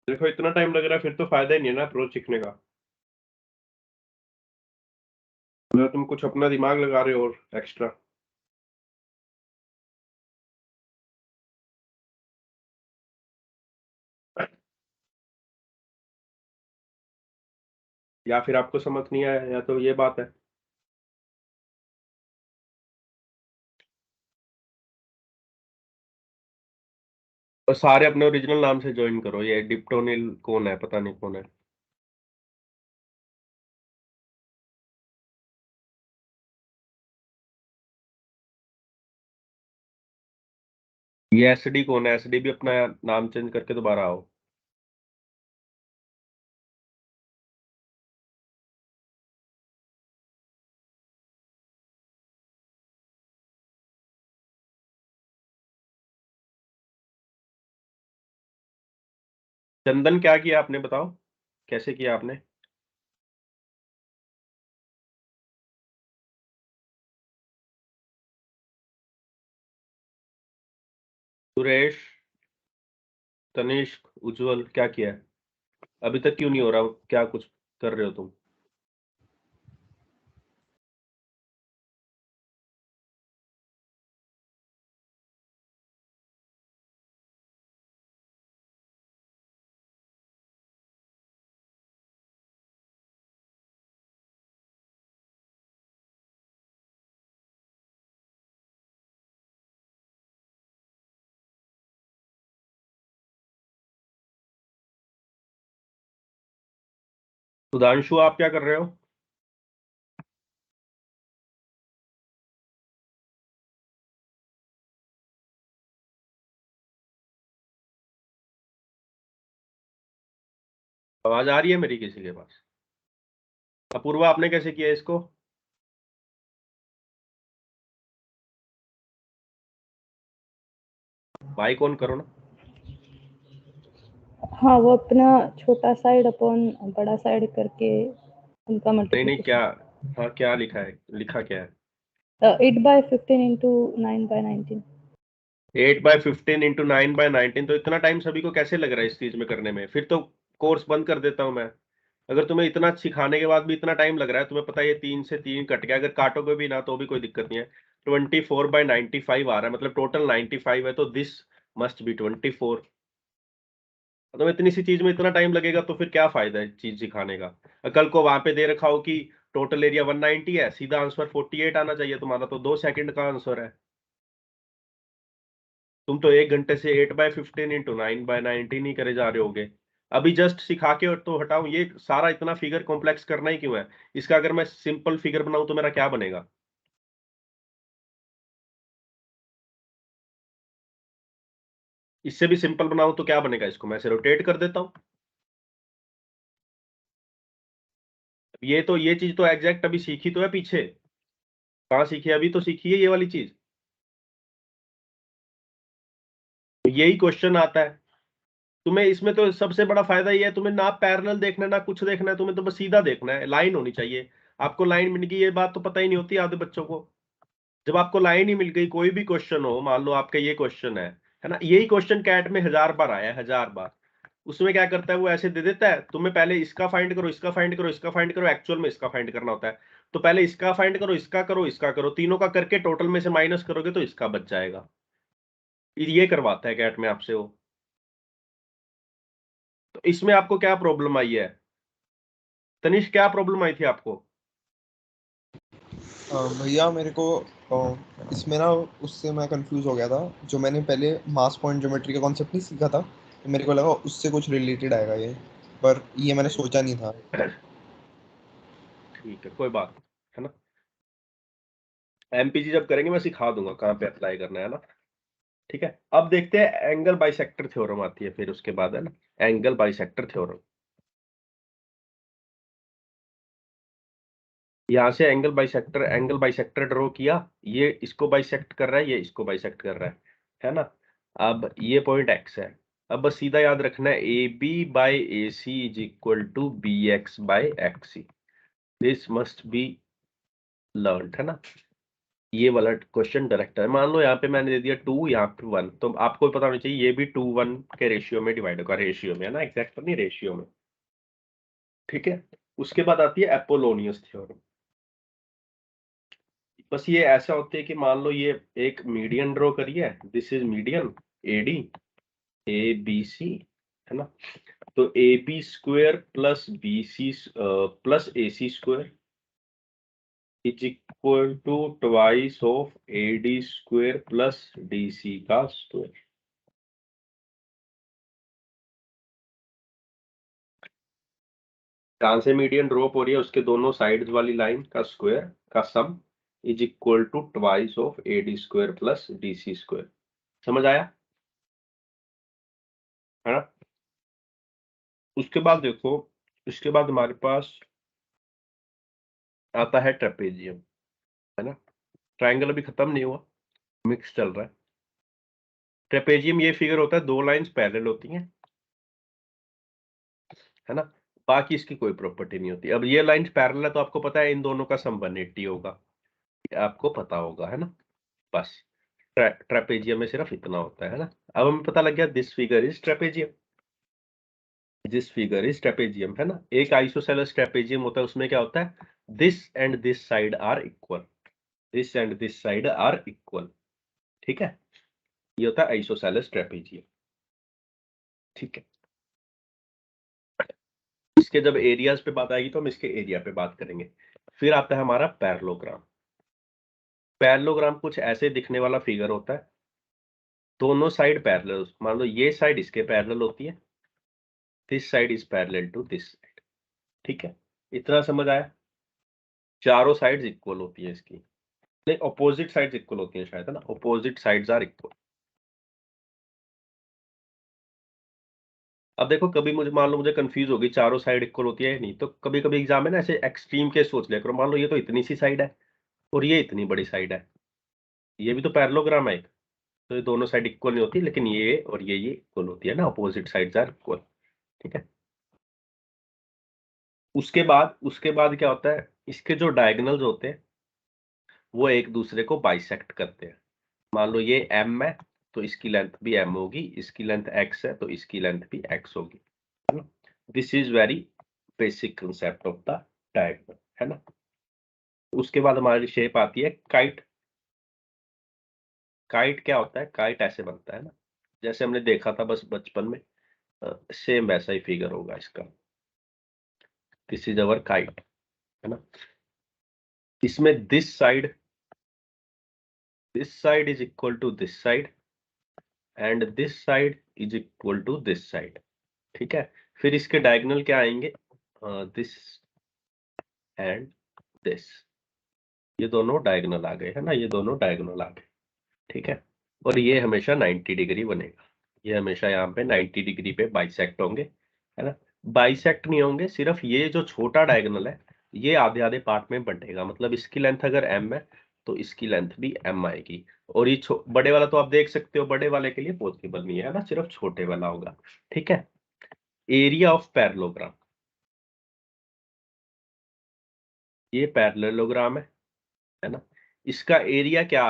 Speaker 1: देखो इतना टाइम लग रहा है, फिर तो फायदा ही नहीं है ना अप्रोच सीखने का। मतलब तुम कुछ अपना दिमाग लगा रहे हो और एक्स्ट्रा। या फिर आपको समझ नहीं आया, या तो ये बात है। और सारे अपने ओरिजिनल नाम से ज्वाइन करो। ये डिप्टोनिल कौन है, पता नहीं कौन है। ये एसडी कौन है, एसडी भी अपना नाम चेंज करके दोबारा आओ। चंदन क्या किया आपने, बताओ कैसे किया आपने? सुरेश, तनिष्क, उज्जवल, क्या किया है अभी तक? क्यों नहीं हो रहा? क्या कुछ कर रहे हो तुम? सुधांशु, आप क्या कर रहे हो? आवाज आ रही है मेरी किसी के पास? अपूर्वा, आपने कैसे किया इसको? माइक ऑन करो ना।
Speaker 5: हाँ, वो अपना छोटा साइड अपॉन बड़ा साइड करके उनका
Speaker 1: नहीं क्या,
Speaker 5: मल्टीप्लिकेशन।
Speaker 1: हाँ क्या लिखा है, लिखा क्या है?
Speaker 5: 8/15 इंटू 9/19।
Speaker 1: 8/15 इंटू 9/19। तो इतना टाइम सभी को कैसे लग रहा है इस चीज में करने में? फिर तो कोर्स बंद कर देता हूं मैं। अगर तुम्हें इतना सिखाने के बाद भी इतना टाइम लग रहा है, तुम्हें पता है ये 3 से 3 कट गया, अगर काटोगे भी ना तो भी कोई दिक्कत नहीं है। 24/95 आ रहा है, मतलब टोटल 95 है, तो दिस मस्ट बी 24। तो इतनी सी चीज में इतना टाइम लगेगा तो फिर क्या फायदा है चीज सिखाने का? कल को वहां पे दे रखा हो कि टोटल एरिया 190 है, सीधा आंसर 48 आना चाहिए तुम्हारा, तो 2 सेकंड का आंसर है। तुम तो 1 घंटे से 8/15 इंटू 9/19 ही करे जा रहे होगे। अभी जस्ट सिखा के और तो हटाऊं, ये सारा इतना फिगर कॉम्प्लेक्स करना ही क्यों है? इसका अगर मैं सिंपल फिगर बनाऊं तो मेरा क्या बनेगा? इससे भी सिंपल बनाऊं तो क्या बनेगा? इसको मैं ऐसे रोटेट कर देता हूं। ये चीज तो एग्जैक्ट अभी सीखी तो है पीछे। कहाँ सीखी है? अभी तो सीखी है ये वाली चीज। यही क्वेश्चन आता है। तुम्हें इसमें तो सबसे बड़ा फायदा ये है, तुम्हें ना पैरेलल देखना है ना कुछ देखना है, तुम्हें तो बस सीधा देखना है, लाइन होनी चाहिए। आपको लाइन मिल गई, ये बात तो पता ही नहीं होती आधे बच्चों को। जब आपको लाइन ही मिल गई, कोई भी क्वेश्चन हो, मान लो आपका ये क्वेश्चन है ना, यही क्वेश्चन कैट में 1000 बार आया है, 1000 बार। उसमें क्या करता है वो, ऐसे दे देता है तुम्हें, पहले इसका फाइंड करो, इसका फाइंड करो, इसका फाइंड करो, एक्चुअल में इसका फाइंड करना होता है। तो पहले इसका फाइंड करो, इसका करो, इसका करो, तीनों का करके टोटल में से माइनस करोगे तो इसका बच जाएगा। ये करवाता है कैट में आपसे वो। तो इसमें आपको क्या प्रॉब्लम आई है तनिष, क्या प्रॉब्लम आई थी आपको?
Speaker 4: भैया मेरे को इसमें ना उससे मैं कंफ्यूज हो गया था। जो मैंने पहले मास पॉइंट ज्योमेट्री का कॉन्सेप्ट नहीं सीखा था, तो मेरे को लगा उससे कुछ रिलेटेड आएगा ये, पर ये मैंने सोचा नहीं था।
Speaker 1: ठीक है, कोई बात नहीं, है ना। एमपीजी जब करेंगे मैं सिखा दूंगा कहाँ पे अप्लाई करना है ना। ठीक है, अब देखते हैं एंगल बाइसेक्टर थ्योरम आती है फिर उसके बाद, है ना। एंगल बाइसेक्टर थ्योरम, यहां से एंगल बाइसेक्टर ड्रॉ किया। ये इसको बाइसेक्ट कर रहा है, ये इसको बाइसेक्ट कर रहा है ना। अब ये पॉइंट एक्स है। अब बस सीधा याद रखना है, A B by A C is equal to B X by X C. This must be learn, है ना। ये वाला क्वेश्चन डायरेक्ट है। मान लो यहाँ पे मैंने दे दिया 2, यहाँ पे 1, तो आपको भी पता होना चाहिए ये भी 2:1 के रेशियो में डिवाइड होगा, रेशियो में, है ना, एग्जैक्ट नहीं, रेशियो में। ठीक है, उसके बाद आती है एपोलोनियस थ्योरम। बस ये ऐसा होता है कि मान लो ये एक मीडियन ड्रॉ करिए, this is median A D A B C, है ना। तो AB square plus BC plus AC square is equal to twice of AD square plus DC का स्क्वायर। जहां से मीडियन ड्रॉप हो रही है उसके दोनों साइड्स वाली लाइन का स्क्वायर का sum is equal to twice of AD square plus DC square. समझ आया है ना? उसके बाद देखो, इसके बाद हमारे पास आता है ट्रेपेजियम, है ना? ट्रायंगल अभी खत्म नहीं हुआ, मिक्स चल रहा है। ट्रेपेजियम ये फिगर होता है, दो लाइंस पैरेलल होती हैं, है ना? बाकी इसकी कोई प्रॉपर्टी नहीं होती। अब ये लाइंस पैरेलल है तो आपको पता है इन दोनों का सम 180 होगा, आपको पता होगा, है ना? बस ट्रेपेजियम में सिर्फ इतना होता है ना? अब हमें पता लग गया this figure is trapezium, this figure is trapezium, है ना? एक आइसोसेलेस ट्रेपेजियम होता है, उसमें क्या होता है, this and this side are equal, this and this side are equal, ठीक है? ये होता है आइसोसेलेस ट्रेपेजियम, ठीक है? इसके जब एरियाज पे बात आएगी तो हम इसके एरिया पे बात करेंगे। फिर आता है हमारा पैरेललोग्राम। पैरेललोग्राम कुछ ऐसे दिखने वाला फिगर होता है, दोनों साइड पैरेलल, मान लो ये साइड इसके पैरेलल होती है, this side is parallel to this side, ठीक है? इतना समझ आया? चारों साइड्स इक्वल होती है इसकी, नहीं ऑपोजिट साइड्स इक्वल होती हैं शायद, है ना? Opposite sides are equal. अब देखो कभी मुझे मान लो मुझे कंफ्यूज होगी चारों साइड इक्वल होती है या नहीं, तो कभी कभी एग्जाम में ना ऐसे एक्सट्रीम केस सोच लिया करो, मान लो ये तो इतनी सी साइड है और ये इतनी बड़ी साइड है, ये भी तो पैरेललोग्राम है एक, तो ये दोनों साइड इक्वल नहीं होती, लेकिन ये और ये इक्वल होती है ना, अपोजिट साइड्स आर इक्वल, ठीक है? उसके बाद क्या होता है, इसके जो डायगोनल्स होते हैं वो एक दूसरे को बाइसेक्ट करते हैं। मान लो ये M है तो इसकी लेंथ भी M होगी, इसकी लेंथ X है तो इसकी लेंथ भी X होगी, है ना? This is very basic concept of the diagonal, है ना? उसके बाद हमारी शेप आती है काइट। काइट क्या होता है, काइट ऐसे बनता है ना, जैसे हमने देखा था बस बचपन में, सेम वैसा ही फिगर होगा इसका। दिस इज अवर काइट, है ना? इसमें this side is equal to this side and this side is equal to this side, ठीक है? फिर इसके डायगोनल क्या आएंगे, दिस एंड दिस, ये दोनों डायगोनल आ गए, है ना? ये दोनों डायगोनल आ गए, ठीक है? और ये हमेशा 90 डिग्री बनेगा, ये हमेशा यहाँ पे 90 डिग्री पे बाइसेक्ट होंगे, है ना? बाइसेक्ट नहीं होंगे, सिर्फ ये जो छोटा डायगोनल है ये आधे आधे पार्ट में बंटेगा, मतलब इसकी लेंथ अगर M है तो इसकी लेंथ भी M आएगी, और ये बड़े वाला तो आप देख सकते हो, बड़े वाले के लिए पॉसिबल नहीं है ना, सिर्फ छोटे वाला होगा, ठीक है? एरिया ऑफ पैरेललोग्राम, ये पैरेललोग्राम है ना? इसका एरिया क्या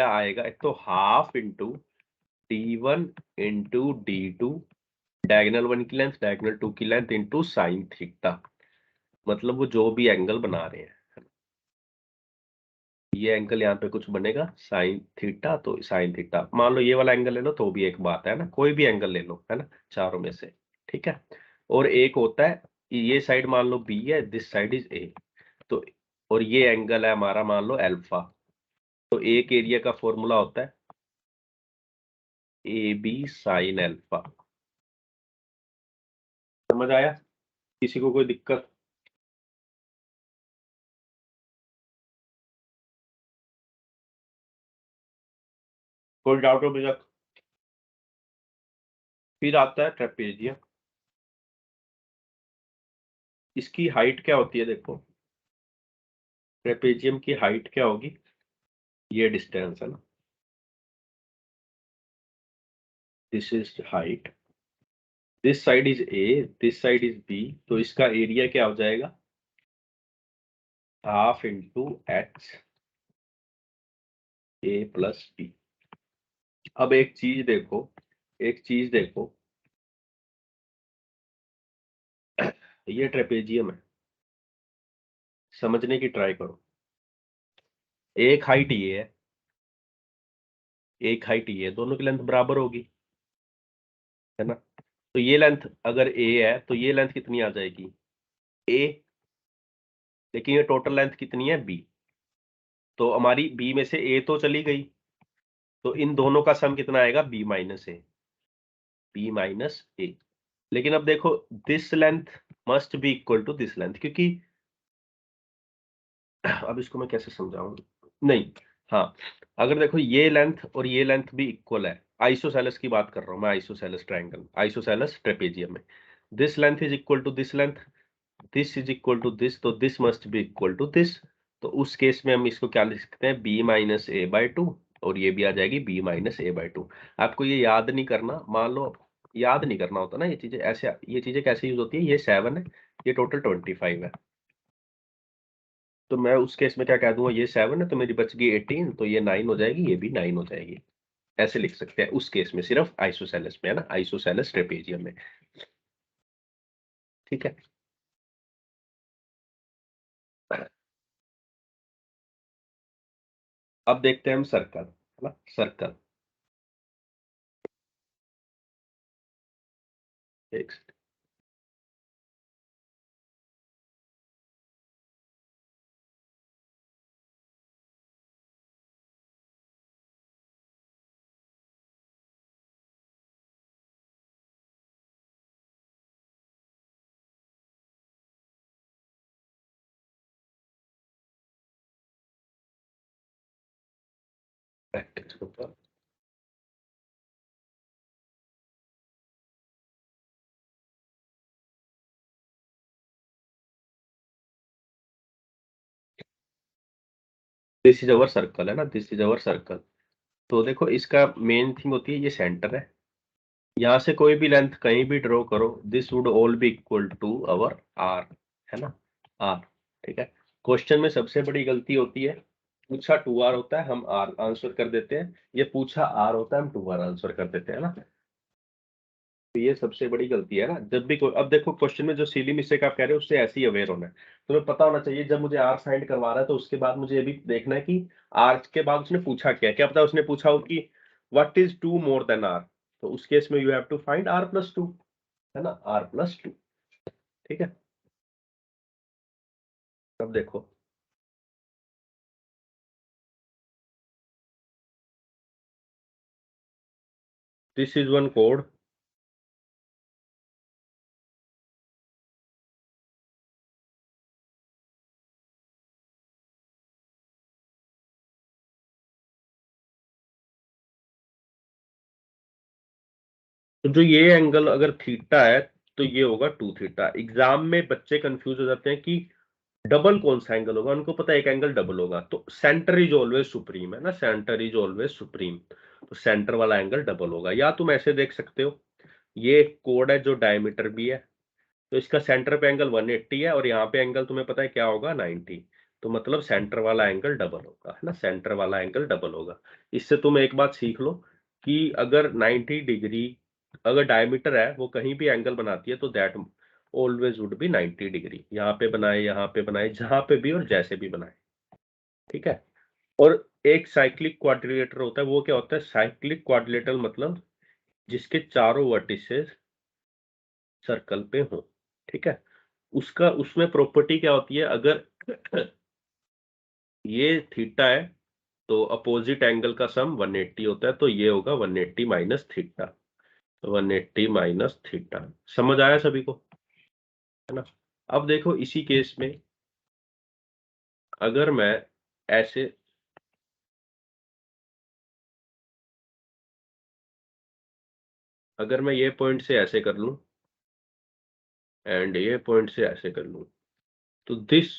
Speaker 1: आएगा, एक तो half into D1 into D2, diagonal 1 की लेंथ डायगोनल 2 की लेंथ इंटू साइन थीटा, मतलब वो जो भी एंगल बना रहे हैं, ये एंगल यहाँ पे कुछ बनेगा साइन थीटा, तो साइन थीटा मान लो ये वाला एंगल ले लो तो भी एक बात है ना, कोई भी एंगल ले लो, है ना, चारों में से, ठीक है? और एक होता है ये साइड मान लो B है, दिस साइड इज A, तो और ये एंगल है हमारा मान लो अल्फा, तो एक एरिया का फॉर्मूला होता है AB साइन अल्फा। समझ आया? किसी को कोई दिक्कत? कोई डाउट हो बेशक? फिर आता है ट्रेपेजियम। इसकी हाइट क्या होती है, देखो ट्रेपेजियम की हाइट क्या होगी, ये डिस्टेंस है ना, this is height, this side is A, this side is B, तो इसका एरिया क्या हो जाएगा, half into H A plus B। अब एक चीज देखो, ये ट्रेपेजियम है, समझने की ट्राई करो। एक हाइट ये है, एक हाइट ये है, दोनों की लेंथ बराबर होगी, है ना? तो ये लेंथ अगर ए है तो ये लेंथ कितनी आ जाएगी ए, लेकिन ये टोटल लेंथ कितनी है बी, तो हमारी बी में से ए तो चली गई, तो इन दोनों का सम कितना आएगा B minus A, B minus A. लेकिन अब देखो this length must be equal to this length, क्योंकि अब इसको मैं कैसे समझाऊं, नहीं हाँ, अगर देखो ये लेंथ और ये लेंथ भी इक्वल है, आइसोसेलेस की बात कर रहा हूं मैं, आइसोसेलेस ट्रायंगल, आइसोसेलेस ट्रेपेजियम में this length is equal to this length, this is equal to this, तो this must be equal to this. तो उस केस में हम इसको क्या लिख सकते हैं, B minus A by two, और ये भी आ जाएगी B minus A by two. आपको ये याद नहीं करना, मान लो याद नहीं करना होता ना ये चीजें, ऐसे ये चीजें कैसे यूज होती है, ये 7 है, ये टोटल 25 है, तो मैं उस केस में क्या कह दूंगा, ये 7 है तो मेरी बच गई 18, तो ये 9 हो जाएगी, ये भी 9 हो जाएगी। ऐसे लिख सकते हैं उस केस में, सिर्फ आइसोसेलेस में है ना, आइसोसेलेस ट्रेपेजियम में। ठीक है, अब देखते हैं हम सर्कल, है ना, सर्कल एक प्रैक्टिस के ऊपर दिस इज अवर सर्कल है ना, दिस इज अवर सर्कल। तो देखो इसका मेन थिंग होती है, ये सेंटर है, यहाँ से कोई भी लेंथ कहीं भी ड्रॉ करो, this would all be equal to our R, है ना, आर। ठीक है, क्वेश्चन में सबसे बड़ी गलती होती है, पूछा 2r होता है हम r आंसर कर देते हैं, ये पूछा r होता है हम 2r आंसर कर देते हैं ना, तो ये सबसे बड़ी गलती है ना। जब भी अब देखो क्वेश्चन में जो सिली मिस्टेक आप कह रहे हो उससे ऐसे ही अवेयर होना है, तुम्हें पता होना चाहिए जब मुझे r फाइंड करवा रहा है तो उसके बाद मुझे ये भी देखना है कि r के बाद उसने पूछा क्या पता उसने पूछा हो कि what is 2 more than r, तो उस केस में you have to find r plus 2, है ना, r प्लस 2। ठीक है, अब देखो दिस इज वन कोड, तो जो ये एंगल अगर थीटा है तो ये होगा 2 थीटा। एग्जाम में बच्चे कंफ्यूज हो जाते हैं कि डबल कौन सा एंगल होगा, उनको पता है एक एंगल डबल होगा, तो सेंटर इज ऑलवेज सुप्रीम, है ना, सेंटर इज ऑलवेज सुप्रीम, तो सेंटर वाला एंगल डबल होगा। या तुम ऐसे देख सकते हो, ये एक कोड है जो डायमीटर भी है, तो इसका सेंटर पे एंगल 180 है और यहाँ पे एंगल तुम्हें पता है क्या होगा 90, तो मतलब सेंटर वाला एंगल डबल होगा, है ना, सेंटर वाला एंगल डबल होगा। इससे तुम एक बात सीख लो कि अगर 90 डिग्री अगर डायमीटर है वो कहीं भी एंगल बनाती है तो that always would be 90 degree, यहाँ पे बनाए, यहाँ पे बनाए, जहां पे भी और जैसे भी बनाए। ठीक है, और एक साइक्लिक क्वाड्रिलेटर होता है, वो क्या होता है, साइक्लिक क्वाड्रिलेटर मतलब जिसके चारों वर्टिसेस सर्कल पे हो। ठीक है, उसका उसमें प्रॉपर्टी क्या होती है, अगर ये थीटा है तो अपोजिट एंगल का सम 180 होता है, तो ये होगा 180 माइनस थीटा, 180 माइनस थीटा। समझ आया सभी को, है ना। अब देखो इसी केस में अगर मैं ऐसे अगर मैं ये पॉइंट से ऐसे कर लूं एंड ये पॉइंट से ऐसे कर लूं, तो दिस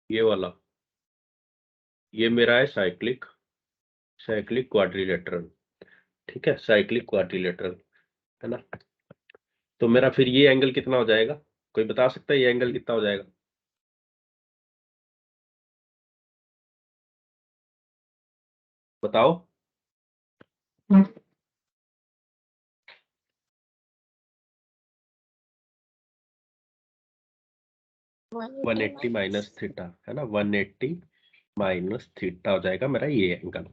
Speaker 1: ये वाला ये मेरा है साइक्लिक साइक्लिक क्वाड्रिलेटरल। ठीक है, साइक्लिक क्वाड्रिलेटरल, है ना। तो मेरा फिर ये एंगल कितना हो जाएगा, कोई बता सकता है ये एंगल कितना हो जाएगा, बताओ। 180 माइनस थीटा, है ना, 180 माइनस थीटा हो जाएगा मेरा ये एंगल, है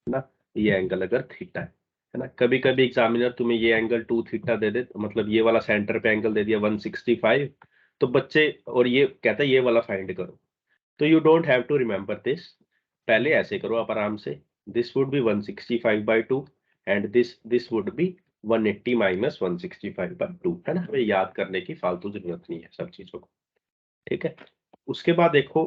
Speaker 1: ना, ये एंगल अगर थीटा है। है ना। कभी कभी एग्जामिनर तुम्हें ये एंगल 2 थीटा दे दे, मतलब ये वाला सेंटर पे एंगल दे दिया 165, तो बच्चे और ये कहता है ये वाला फाइंड करो, तो you don't have to remember this, पहले ऐसे करो आप आराम से, this would be 165/2 and this would be 180 minus 165/2, है ना। हमें याद करने की फालतू जरूरत नहीं है सब चीजों को, ठीक है। उसके बाद देखो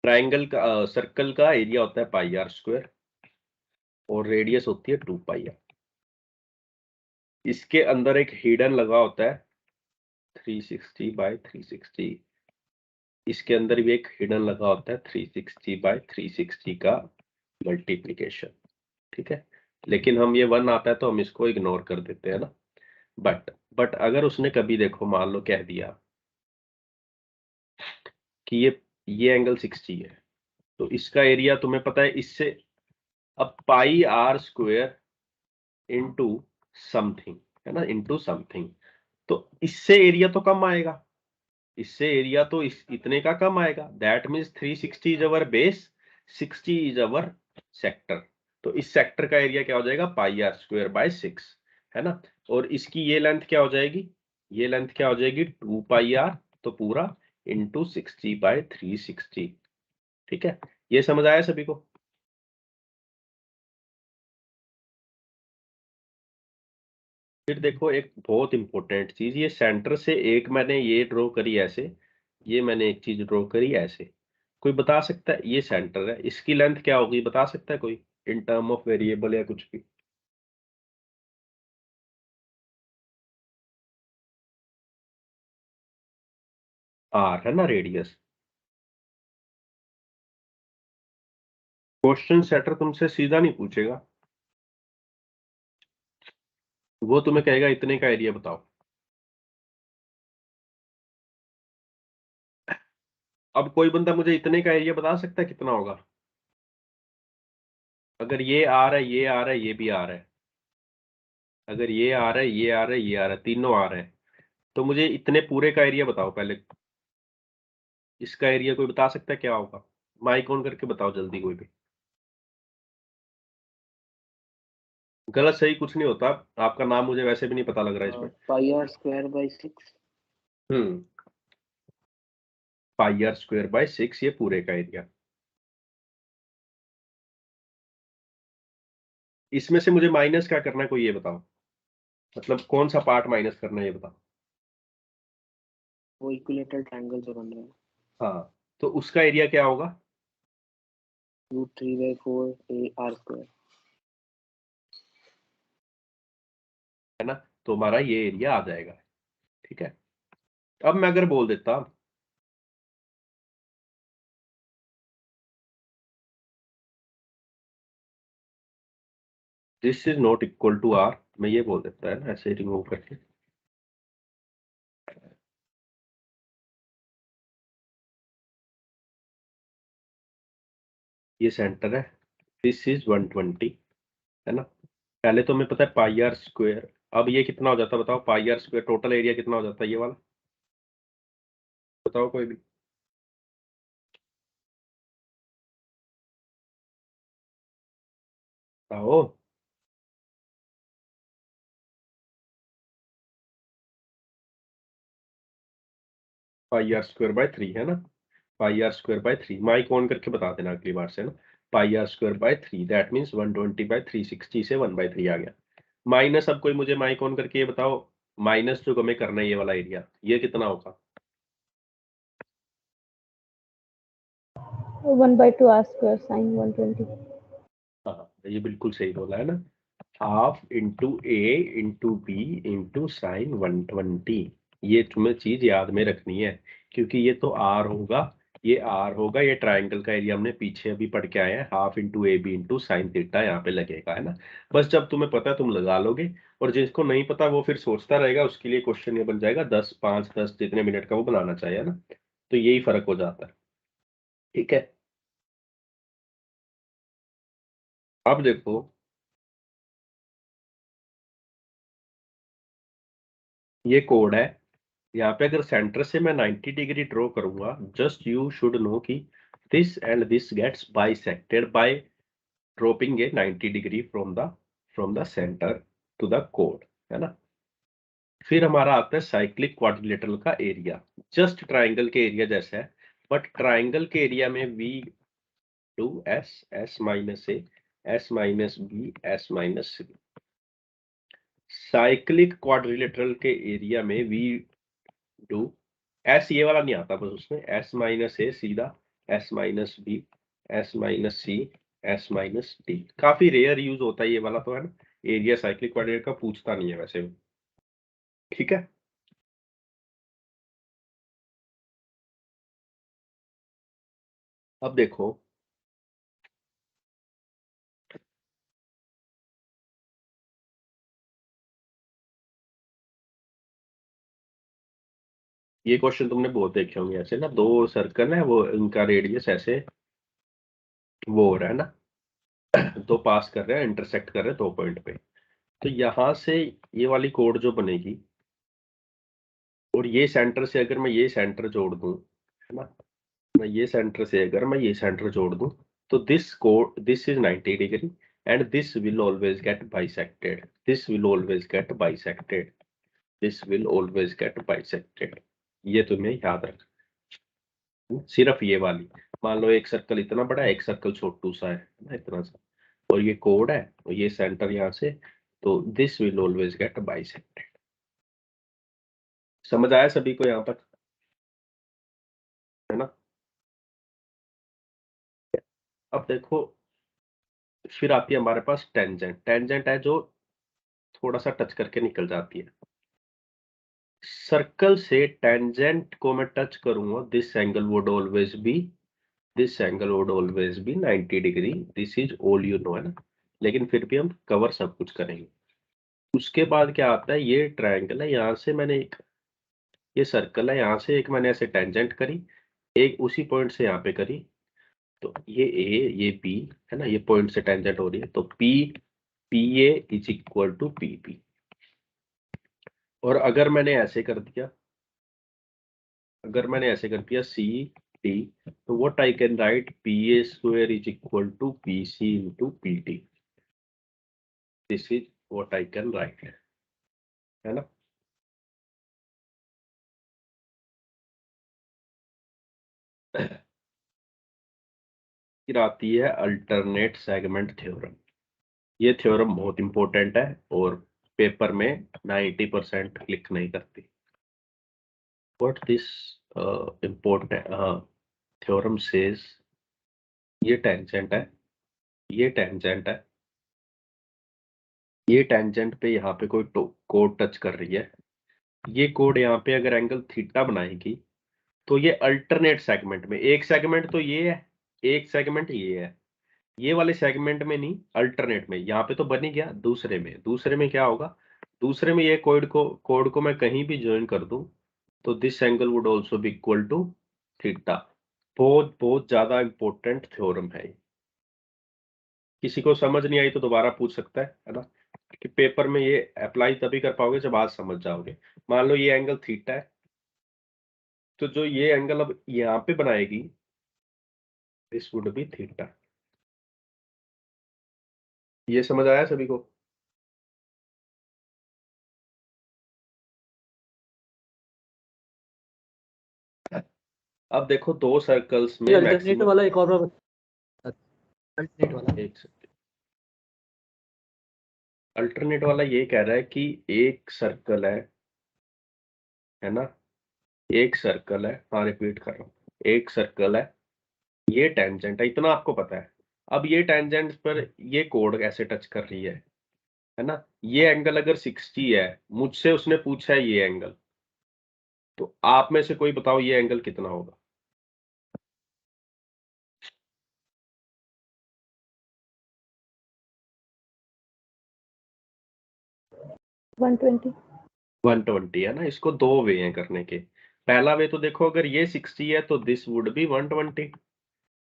Speaker 1: ट्राइंगल का सर्कल का एरिया होता है पाई आर स्क्वायर और रेडियस होती है 2 पाई आर। इसके अंदर एक हिडन लगा होता है 360/360, इसके अंदर भी एक हिडन लगा होता है 360/360 का मल्टीप्लीकेशन, ठीक है। लेकिन हम ये 1 आता है तो हम इसको इग्नोर कर देते हैं ना। बट अगर उसने कभी देखो मान लो कह दिया कि ये एंगल 60 है, तो इसका एरिया तुम्हें पता है इससे, अब पाई आर स्क्वायर इंटू समथिंग, है ना, इंटू समथिंग, तो इससे एरिया तो कम आएगा, इससे एरिया तो इतने का कम आएगा, that means 360 is our base, 60 is our sector, तो इस सेक्टर का एरिया क्या हो जाएगा पाई आर स्क्वायर बाय 6, है ना। और इसकी ये लेंथ क्या हो जाएगी, ये लेंथ क्या हो जाएगी 2 पाई आर, तो पूरा इंटू 60/360, ठीक है। ये समझ आया सभी को। फिर देखो एक बहुत इंपॉर्टेंट चीज, ये सेंटर से एक मैंने ये ड्रॉ करी ऐसे, ये मैंने एक चीज ड्रॉ करी ऐसे, कोई बता सकता है ये सेंटर है, इसकी लेंथ क्या होगी बता सकता है कोई, इन टर्म ऑफ वेरिएबल या कुछ भी। आर है ना रेडियस। क्वेश्चन सेटर तुमसे सीधा नहीं पूछेगा, वो तुम्हें कहेगा इतने का एरिया बताओ। अब कोई बंदा मुझे इतने का एरिया बता सकता है कितना होगा, अगर ये आ रहा है, ये आ रहा है, ये भी आ रहा है, अगर ये आ रहा है, ये आ रहा है, ये आ रहा है, तीनों आ रहे हैं, तो मुझे इतने पूरे का एरिया बताओ पहले, इसका एरिया कोई बता सकता है क्या होगा, माइक ऑन करके बताओ जल्दी कोई भी। गलत सही कुछ नहीं होता, आपका नाम मुझे वैसे भी नहीं पता लग रहा है इसमें।
Speaker 2: Pi r square by 6।
Speaker 1: Pi r square by 6 ये पूरे का एरिया। इसमें से मुझे माइनस क्या करना है कोई ये बताओ, मतलब कौन सा पार्ट माइनस करना है ये बताओ।
Speaker 2: वो इक्विलेटरल ट्रायंगल जो बन रहा है,
Speaker 1: हाँ, तो उसका एरिया क्या होगा,
Speaker 2: √3/4 ए आर स्क्वायर।
Speaker 1: है ना, तो हमारा ये एरिया आ जाएगा, ठीक है। अब मैं अगर बोल देता this is not equal to R, मैं ये बोल देता है ना ऐसे रिमूव करके, ये सेंटर है, दिस इज 120, है ना। पहले तो हमें पता है पाई आर स्क्वायर, अब ये कितना हो जाता है बताओ, पाई आर स्क्वायर टोटल एरिया कितना हो जाता है ये वाला, बताओ कोई भी। आओ, पाई आर स्क्वायर बाय 3, है ना, pi r square by 3, mike on करके बता देना अगली बार से ना, pi r square by 3 that means 120/360 से 1/3 आ गया। माइनस, अब कोई मुझे माइक ऑन करके ये बताओ, माइनस जो हमें करना है ये वाला एरिया, ये कितना होगा,
Speaker 5: 1/2 आर स्क्वायर साइन 120।
Speaker 1: हाँ ये बिल्कुल सही बोला है ना, हाफ इंटू ए इंटू बी इंटू साइन 120, ये तुम्हें चीज याद में रखनी है, क्योंकि ये तो आर होगा, ये आर होगा, ये ट्राइंगल का एरिया हमने पीछे अभी पढ़ के आए हैं, half into A B into sine theta यहाँ पे लगेगा, है ना। बस जब तुम्हें पता है तुम लगा लोगे, और जिसको नहीं पता वो फिर सोचता रहेगा, उसके लिए क्वेश्चन ये बन जाएगा 10, 5, 10 जितने मिनट का वो बनाना चाहिए ना, तो यही फर्क हो जाता है, ठीक है। अब देखो ये कोड है, यहाँ पे अगर सेंटर से मैं 90 डिग्री ड्रॉ करूंगा, जस्ट यू शुड नो कि this and this gets bisected by dropping a 90 degree from the center to the chord, है ना। फिर हमारा आता है साइक्लिक क्वाड्रिलेटरल का एरिया, जस्ट ट्राइंगल के एरिया जैसा है, बट ट्राइंगल के एरिया में we do S, S minus A, S minus B, S minus C. Cyclic quadrilateral के एरिया में वी डू एस, ये वाला नहीं आता, बस उसमें एस माइनस ए सीधा, s minus B, S minus c, s minus d. काफी रेयर यूज होता है ये वाला तो, है ना। एरिया साइक्लिक क्वाड्रिलेटरल का पूछता नहीं है वैसे, ठीक है। अब देखो ये क्वेश्चन तुमने बहुत देखे होंगे, ऐसे ना दो सर्कल है, वो इनका रेडियस ऐसे वो हो रहा है ना, दो पास कर रहे हैं, इंटरसेक्ट कर रहे हैं दो पॉइंट पे। तो यहां से ये वाली कोड जो बनेगी, और ये सेंटर से अगर मैं ये सेंटर जोड़ दूं, है ना, मैं ये सेंटर से अगर मैं ये सेंटर जोड़ दूं, तो this is 90 degree and this will always get bisected, this will always get bisected, this will always get bisected. ये तुम्हें याद रखना, सिर्फ ये वाली। मान लो एक सर्कल इतना बड़ा है, एक सर्कल छोटू सा है ना, इतना सा, और ये कोड है और ये सेंटर यहाँ से, तो this will always get bisected. समझ आया सभी को यहाँ तक, है ना। अब देखो फिर आती है हमारे पास टेंजेंट। टेंजेंट है जो थोड़ा सा टच करके निकल जाती है। सर्कल से टेंजेंट को मैं टच करूंगा, this angle would always be, this angle would always be 90 degree, this is all you know, है ना। लेकिन फिर भी हम कवर सब कुछ करेंगे। उसके बाद क्या आता है, ये ट्रायंगल है, यहाँ से मैंने एक, ये सर्कल है, यहाँ से एक मैंने ऐसे टेंजेंट करी, एक उसी पॉइंट से यहाँ पे करी, तो ये ए ये बी, है ना, ये पॉइंट से टेंजेंट हो रही है, तो P P A is equal to P B. और अगर मैंने ऐसे कर दिया, अगर मैंने ऐसे कर दिया सी डी, तो what I can write, P A square is equal to P C into P D, this is what I can write, है ना। फिर आती है अल्टरनेट सेगमेंट थ्योरम। ये थ्योरम बहुत इंपॉर्टेंट है और पेपर में 90% क्लिक नहीं करती। What this important theorem says, ये टेंजेंट है, ये टेंजेंट है, ये टेंजेंट पे यहाँ पे कोई कोड टच कर रही है, ये कोड यहाँ पे अगर एंगल थीटा बनाएगी, तो ये अल्टरनेट सेगमेंट में, एक सेगमेंट तो ये है, एक सेगमेंट ये है, ये वाले सेगमेंट में नहीं, अल्टरनेट में। यहाँ पे तो बन ही गया, दूसरे में, दूसरे में क्या होगा, दूसरे में ये कोड को मैं कहीं भी ज्वाइन कर दूं, तो this angle would also be equal to theta. बहुत बहुत ज्यादा इंपॉर्टेंट थ्योरम है। किसी को समझ नहीं आई तो दोबारा पूछ सकता है ना, कि पेपर में ये अप्लाई तभी कर पाओगे जब आज समझ जाओगे। मान लो ये एंगल थीटा है, तो जो ये एंगल अब यहाँ पे बनाएगी, दिस वुड बी थीटा। ये समझ आया सभी को। अब देखो दो सर्कल्स में
Speaker 6: अल्टरनेट
Speaker 1: मैक्सिमम,
Speaker 6: वाला एक और बार अल्टरनेट वाला,
Speaker 1: एक सेकंड, अल्टरनेट वाला ये कह रहा है कि एक सर्कल है ना, एक सर्कल है, हाँ रिपीट कर रहा हूँ, एक सर्कल है, ये टेंजेंट है, इतना आपको पता है। अब ये टेंजेंट पर ये कोड ऐसे टच कर रही है ना, ये एंगल अगर 60 है, मुझसे उसने पूछा है ये एंगल, तो आप में से कोई बताओ ये एंगल कितना होगा।
Speaker 5: 120।
Speaker 1: 120 है ना। इसको दो वे हैं करने के। पहला वे तो देखो, अगर ये 60 है तो दिस वुड बी 120,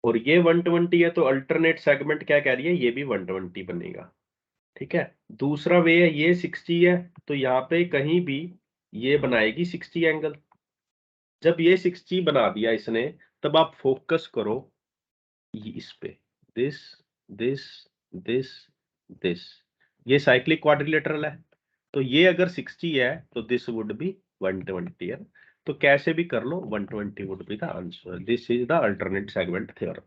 Speaker 1: और ये 120 है तो अल्टरनेट सेगमेंट क्या कह रही है, ये भी 120 बनेगा, ठीक है। दूसरा वे है, ये 60 है तो यहाँ पे कहीं भी ये बनाएगी 60 एंगल। जब ये 60 बना दिया इसने, तब आप फोकस करो, इस पे दिस दिस दिस दिस, ये साइक्लिक क्वाड्रिलेटरल है, तो ये अगर 60 है तो दिस वुड बी 120 है, तो कैसे भी कर लो 120 would be the answer. This is the alternate segment theorem.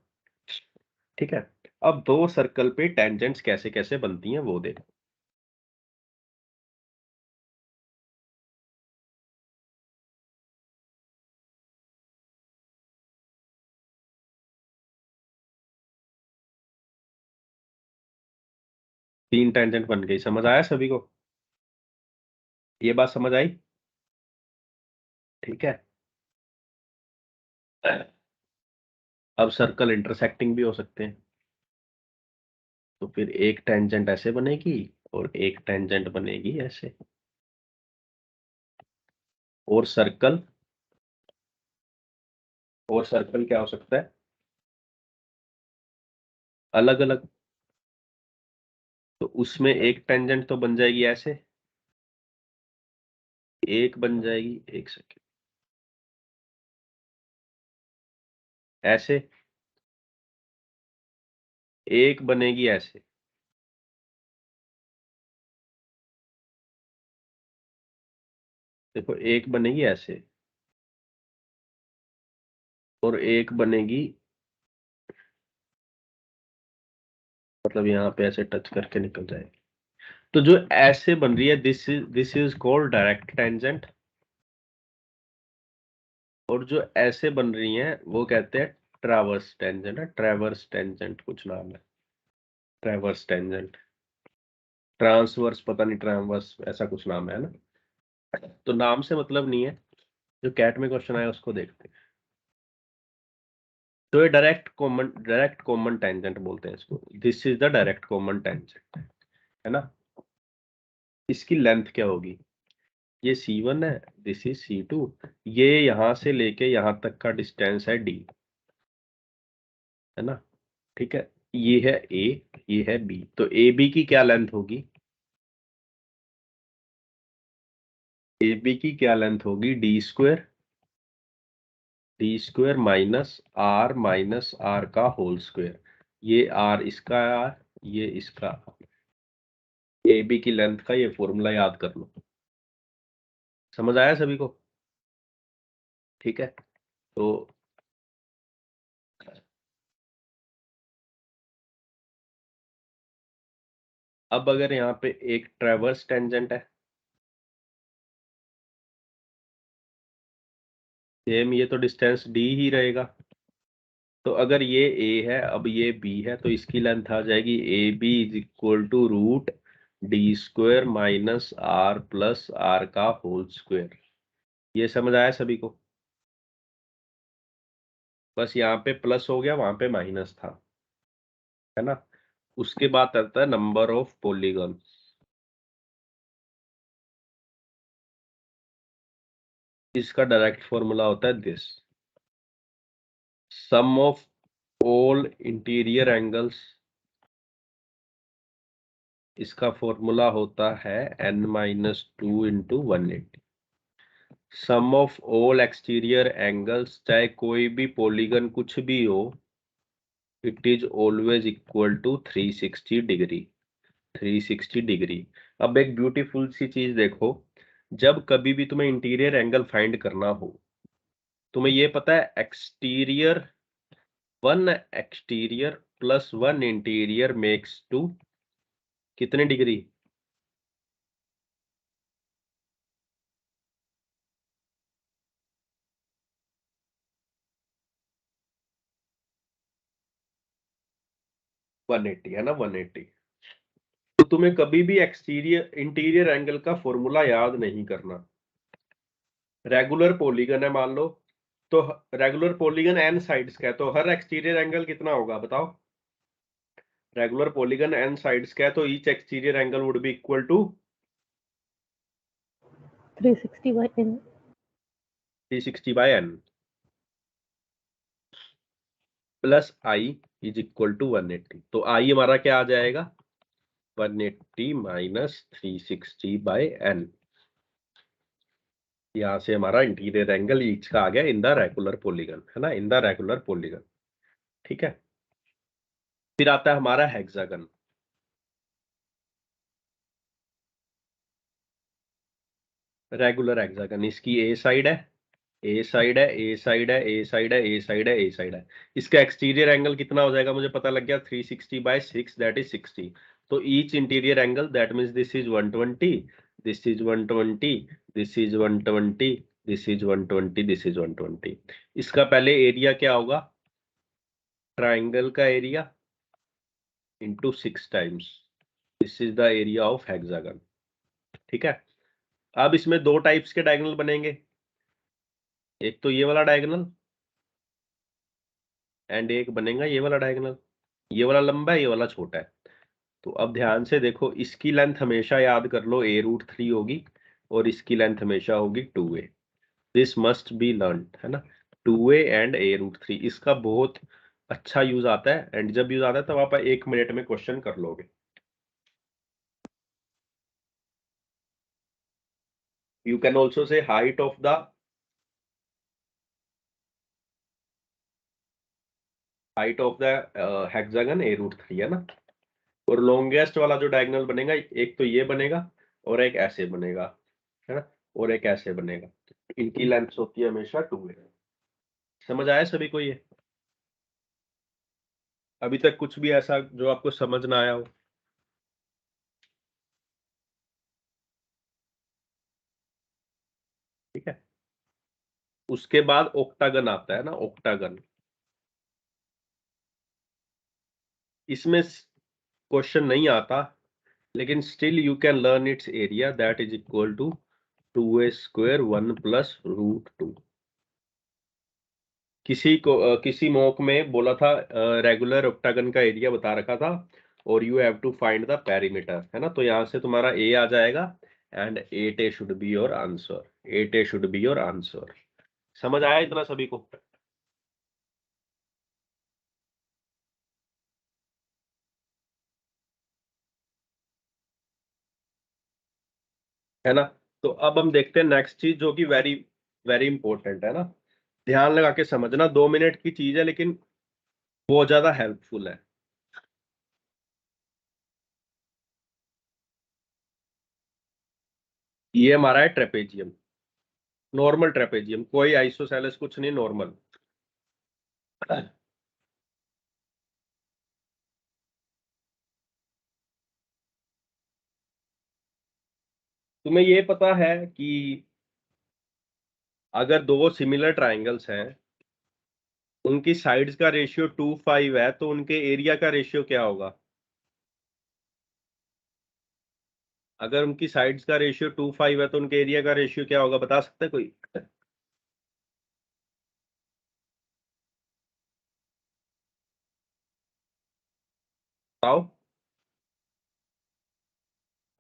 Speaker 1: ठीक है, अब दो सर्कल पे टेंजेंट्स कैसे कैसे बनती हैं वो देखो। तीन टेंजेंट बन गई, समझ आया सभी को? ये बात समझ आई? ठीक है, अब सर्कल इंटरसेक्टिंग भी हो सकते हैं, तो फिर एक टेंजेंट ऐसे बनेगी और एक टेंजेंट बनेगी ऐसे, और सर्कल क्या हो सकता है? अलग अलग, तो उसमें एक टेंजेंट तो बन जाएगी ऐसे, एक बन जाएगी, एक सेकेंड, ऐसे, एक बनेगी ऐसे, देखो एक बनेगी ऐसे और एक बनेगी, मतलब यहाँ पे ऐसे टच करके निकल जाएगी। तो जो ऐसे बन रही है this is called direct tangent, और जो ऐसे बन रही हैं वो कहते हैं ट्रैवर्स टेंजेंट है, ट्रैवर्स टेंजेंट कुछ नाम है, ट्रैवर्स टेंजेंट, ट्रांसवर्स पता नहीं, ट्रांवर्स ऐसा कुछ नाम है ना, तो नाम से मतलब नहीं है, जो कैट में क्वेश्चन आया उसको देखते हैं। तो ये डायरेक्ट कॉमन टेंजेंट बोलते हैं इसको, this is the direct common tangent, है ना। इसकी लेंथ क्या होगी? ये C1 है, दिस इज C2, ये यहां से लेके यहां तक का डिस्टेंस है D, है ना। ठीक है, ये है A, ये है B, तो AB की क्या लेंथ होगी? AB की क्या लेंथ होगी? डी स्क्वायर माइनस आर का होल स्क्वायर, ये आर इसका आर, ये इसका, AB की लेंथ का ये फॉर्मूला याद कर लो। समझ आया सभी को? ठीक है, तो अब अगर यहाँ पे एक ट्रैवर्स टेंजेंट है, सेम ये तो डिस्टेंस D ही रहेगा, तो अगर ये A है, अब ये B है, तो इसकी लेंथ आ जाएगी AB is equal to root D² minus R plus R का होल स्क्वायर। ये समझ आया सभी को? बस यहाँ पे प्लस हो गया, वहां पे माइनस था, है ना। उसके बाद आता है नंबर ऑफ पॉलीगॉन, इसका डायरेक्ट फॉर्मूला होता है this, sum of all interior angles, इसका फॉर्मूला होता है n-2 into 180, sum of all exterior angles, चाहे कोई भी पॉलीगन कुछ भी हो, it is always equal to 360 degree, 360 degree. अब एक ब्यूटीफुल सी चीज देखो, जब कभी भी तुम्हें इंटीरियर एंगल फाइंड करना हो, तुम्हें ये पता है one exterior plus one interior makes to कितने डिग्री? वन एट्टी, है ना, 180। तो तुम्हें कभी भी एक्सटीरियर इंटीरियर एंगल का फॉर्मूला याद नहीं करना। रेगुलर पॉलीगन है मान लो, तो रेगुलर पॉलीगन n साइड्स का है, तो हर एक्सटीरियर एंगल कितना होगा बताओ? रेगुलर पॉलीगन n साइड्स का है, तो each exterior angle would be equal to
Speaker 5: 360 by n
Speaker 1: 360 by n plus i is equal to 180, तो i हमारा क्या आ जाएगा? 180 माइनस 360 बाय n, यहाँ से हमारा इंटीरियर एंगल ईच का आ गया इन द रेगुलर पॉलीगन, है ना, इन द रेगुलर पॉलीगन। ठीक है, फिर आता है हमारा हेक्सागन। रेगुलर हेक्सागन, इसकी ए साइड है, ए साइड है, ए साइड है, ए साइड है, ए साइड है, ए साइड है। इसका एक्सटीरियर एंगल कितना हो जाएगा मुझे पता लग गया, 360/6 दैट इज 60। तो each interior angle that means this is 120, this is 120, this is 120, this is 120, this is 120। इसका पहले एरिया क्या होगा, ट्राइंगल का area into 6 times, this is the area of hexagon. ठीक है, अब इसमें दो टाइप्स के डायगोनल बनेंगे, एक तो ये वाला डायगोनल एंड एक बनेगा ये वाला डायगोनल। ये वाला लंबा है, ये वाला छोटा है। तो अब ध्यान से देखो, इसकी लेंथ हमेशा याद कर लो a√3 होगी और इसकी लेंथ हमेशा होगी 2a। This must be learn, है ना, 2a एंड a√3। इसका बहुत अच्छा यूज आता है, एंड जब यूज आता है तब आप 1 मिनट में क्वेश्चन कर लोगे। You can also say height of the hexagon a√3, है ना। और लॉन्गेस्ट वाला जो डायगोनल बनेगा, एक तो ये बनेगा और एक ऐसे बनेगा, है ना, और एक ऐसे बनेगा। इनकी लेंथ होती है हमेशा 2a। समझ आया सभी को ये? अभी तक कुछ भी ऐसा जो आपको समझ ना आया हो? ठीक है, उसके बाद ऑक्टागन आता है ना, ऑक्टागन। इसमें क्वेश्चन नहीं आता, लेकिन still you can learn its area that is equal to 2a² 1 + √2। किसी मॉक में बोला था, रेगुलर ऑक्टागन का एरिया बता रखा था, और you have to find the perimeter, है ना। तो यहां से तुम्हारा ए आ जाएगा and 8a should be your answer, 8a should be your answer. समझ आया इतना सभी को? है ना। तो अब हम देखते हैं नेक्स्ट चीज, जो कि वेरी वेरी इंपॉर्टेंट है ना। ध्यान लगा के समझना, 2 मिनट की चीज है लेकिन बहुत ज्यादा हेल्पफुल है। ये हमारा है ट्रेपेजियम, नॉर्मल ट्रेपेजियम, कोई आइसोसेलेस कुछ नहीं, नॉर्मल। तुम्हें ये पता है कि अगर दो सिमिलर ट्राइंगल्स हैं, उनकी साइड्स का रेशियो 2:5 है, तो उनके एरिया का रेशियो क्या होगा? अगर उनकी साइड्स का रेशियो 2:5 है तो उनके एरिया का रेशियो क्या होगा, बता सकते हैं कोई? बताओ।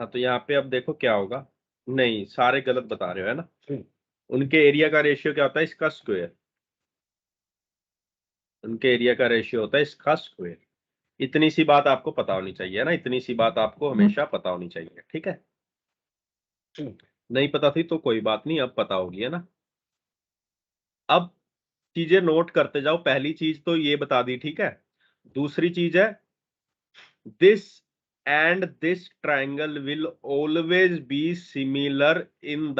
Speaker 1: हाँ, तो यहाँ पे अब देखो क्या होगा। नहीं, सारे गलत बता रहे हो, है ना। उनके एरिया का रेशियो क्या होता है, इसका स्क्वायर। उनके एरिया का रेशियो होता है इसका स्क्वायर। इतनी सी बात आपको पता होनी चाहिए, है ना, इतनी सी बात आपको हमेशा पता होनी चाहिए। ठीक है, नहीं पता थी तो कोई बात नहीं, अब पता होगी, है ना। अब चीजें नोट करते जाओ। पहली चीज तो ये बता दी, ठीक है। दूसरी चीज है, this and this triangle will always be similar in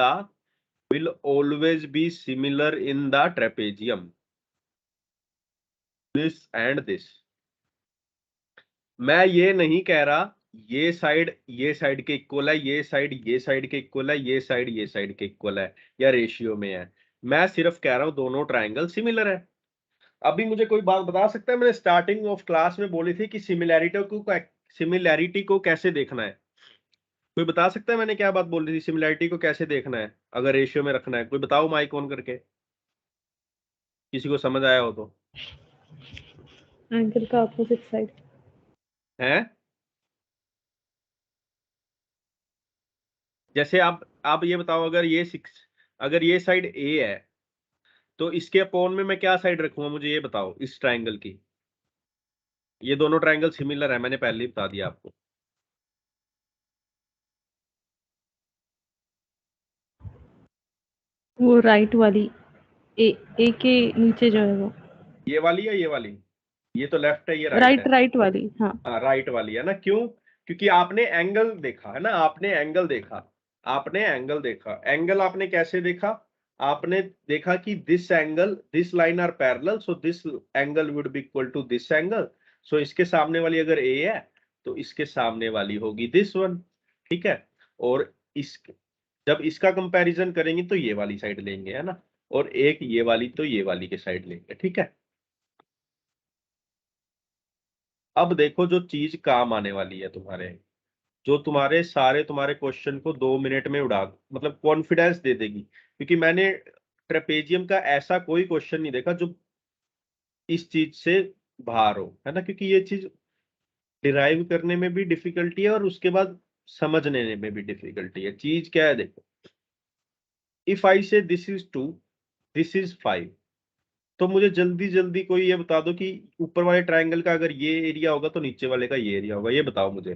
Speaker 1: the trapezium. This and this, मैं ये नहीं कह रहा ये साइड के इक्वल है, ये साइड के इक्वल है, ये साइड के इक्वल है या रेशियो में है। मैं सिर्फ कह रहा हूं दोनों ट्राइंगल सिमिलर है। अभी मुझे कोई बात बता सकता है, मैंने स्टार्टिंग ऑफ क्लास में बोली थी कि सिमिलैरिटी को कैसे देखना है? कोई बता सकता है मैंने क्या बात बोली थी, सिमिलैरिटी को कैसे देखना है अगर रेशियो में रखना है? कोई बताओ माइक ऑन करके, किसी को समझ आया हो तो।
Speaker 5: एंगल का अपोजिट साइड।
Speaker 1: है, जैसे आप ये बताओ, अगर ये साइड ए है तो इसके अपोन में मैं क्या साइड रखूंगा, मुझे ये बताओ इस ट्राइंगल की। ये दोनों ट्राइंगल सिमिलर है, मैंने पहले ही बता दिया आपको।
Speaker 5: वो राइट वाली ए के नीचे जो है वो।
Speaker 1: ये वाली या ये वाली? ये तो लेफ्ट है, ये राइट
Speaker 5: राइट
Speaker 1: है।
Speaker 5: राइट वाली, हाँ
Speaker 1: हाँ राइट वाली है ना, क्यों? क्योंकि आपने एंगल देखा है ना, आपने एंगल देखा, आपने एंगल देखा। एंगल आपने कैसे देखा? आपने देखा कि this angle, this line are parallel, so this angle would be equal to this angle. So इसके सामने वाली अगर ए है तो इसके सामने वाली होगी दिस वन, ठीक है। और इस जब इसका कंपैरिजन करेंगे तो ये वाली साइड लेंगे, है ना, और एक ये वाली तो ये वाली के साइड लेंगे, ठीक है। अब देखो जो चीज काम आने वाली है तुम्हारे, जो तुम्हारे सारे तुम्हारे क्वेश्चन को 2 मिनट में उड़ा, मतलब कॉन्फिडेंस दे देगी, क्योंकि मैंने ट्रेपेजियम का ऐसा कोई क्वेश्चन नहीं देखा जो इस चीज से बाहर हो, है ना, क्योंकि ये चीज डिराइव करने में भी डिफिकल्टी है और उसके बाद समझने में भी डिफिकल्टी है। चीज क्या है देखो, इफ आई से दिस इज 2, दिस इज 5, तो मुझे जल्दी जल्दी कोई ये बता दो कि ऊपर वाले ट्रायंगल का अगर ये एरिया होगा तो नीचे वाले का ये एरिया होगा। ये बताओ मुझे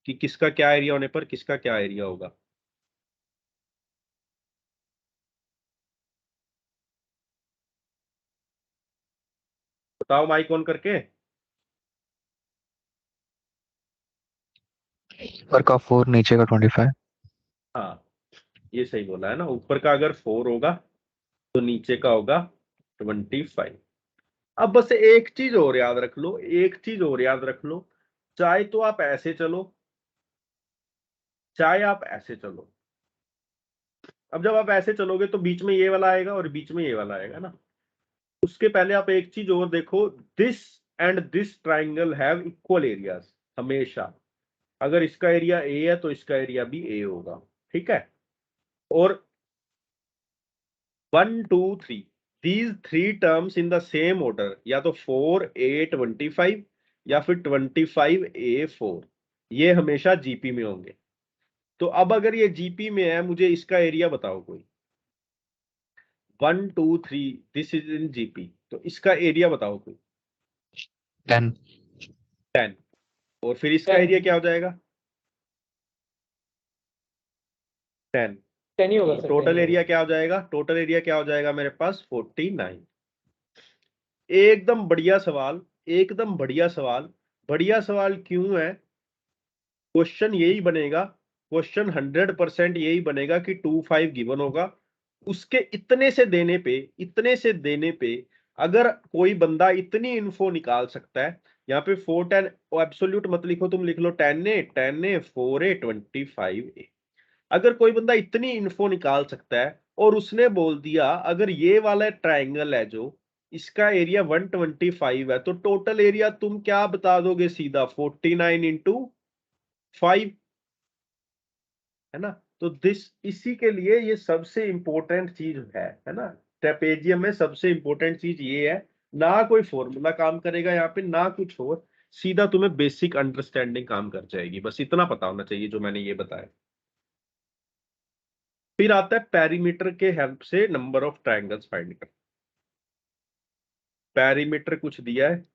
Speaker 1: कि किसका क्या एरिया होने पर किसका क्या एरिया होगा। बताओ माइक ऑन करके।
Speaker 7: ऊपर का 4, नीचे का 25।
Speaker 1: हाँ ये सही बोला है ना, ऊपर का अगर 4 होगा तो नीचे का होगा 25। अब बस एक चीज और याद रख लो, एक चीज और याद रख लो, चाहे तो आप ऐसे चलो, चाहे आप ऐसे चलो। अब जब आप ऐसे चलोगे तो बीच में ये वाला आएगा और बीच में ये वाला आएगा ना। उसके पहले आप एक चीज और देखो, this and this triangle have equal areas हमेशा। अगर इसका एरिया ए है तो इसका एरिया भी ए होगा, ठीक है। और 1 2 3 these 3 terms in the same order, या तो 4 a 25 या फिर 25 a 4, ये हमेशा जीपी में होंगे। तो अब अगर ये जीपी में है, मुझे इसका एरिया बताओ कोई। 1 2 3 दिस इज इन जीपी, तो इसका एरिया बताओ कोई।
Speaker 7: 10।
Speaker 1: 10। और फिर इसका एरिया क्या हो जाएगा? 10।
Speaker 6: 10 ही होगा सर,
Speaker 1: टोटल
Speaker 6: 10 ही
Speaker 1: एरिया क्या हो जाएगा? टोटल एरिया क्या हो जाएगा मेरे पास? 49। एकदम बढ़िया सवाल, एकदम बढ़िया सवाल। बढ़िया सवाल क्यों है? क्वेश्चन यही बनेगा, क्वेश्चन 100% यही बनेगा कि 25 गिवन होगा, उसके इतने से देने पे, इतने से देने पे अगर कोई बंदा इतनी इन्फो निकाल सकता है, यहाँ पे 4 10 एब्सोल्यूट मत लिखो, तुम लिख लो 10 a 4 a 25 a। अगर कोई बंदा इतनी इन्फो निकाल सकता है और उसने बोल दिया अगर ये वाला ट्राइंगल है जो इसका एरिया 125 है, तो टोटल एरिया तुम क्या बता दोगे? सीधा 49 इंटू 5, है ना। तो इसी के लिए ये सबसे इंपॉर्टेंट चीज है ना। ट्रेपेजियम में सबसे इंपॉर्टेंट चीज ये है, ना कोई फॉर्मूला काम करेगा यहाँ पे, ना कुछ और, सीधा तुम्हें बेसिक अंडरस्टैंडिंग काम कर जाएगी। बस इतना पता होना चाहिए जो मैंने ये बताया। फिर आता है पेरीमीटर के हेल्प से नंबर ऑफ ट्रायंगल्स फाइंड कर। पेरीमीटर कुछ दिया है,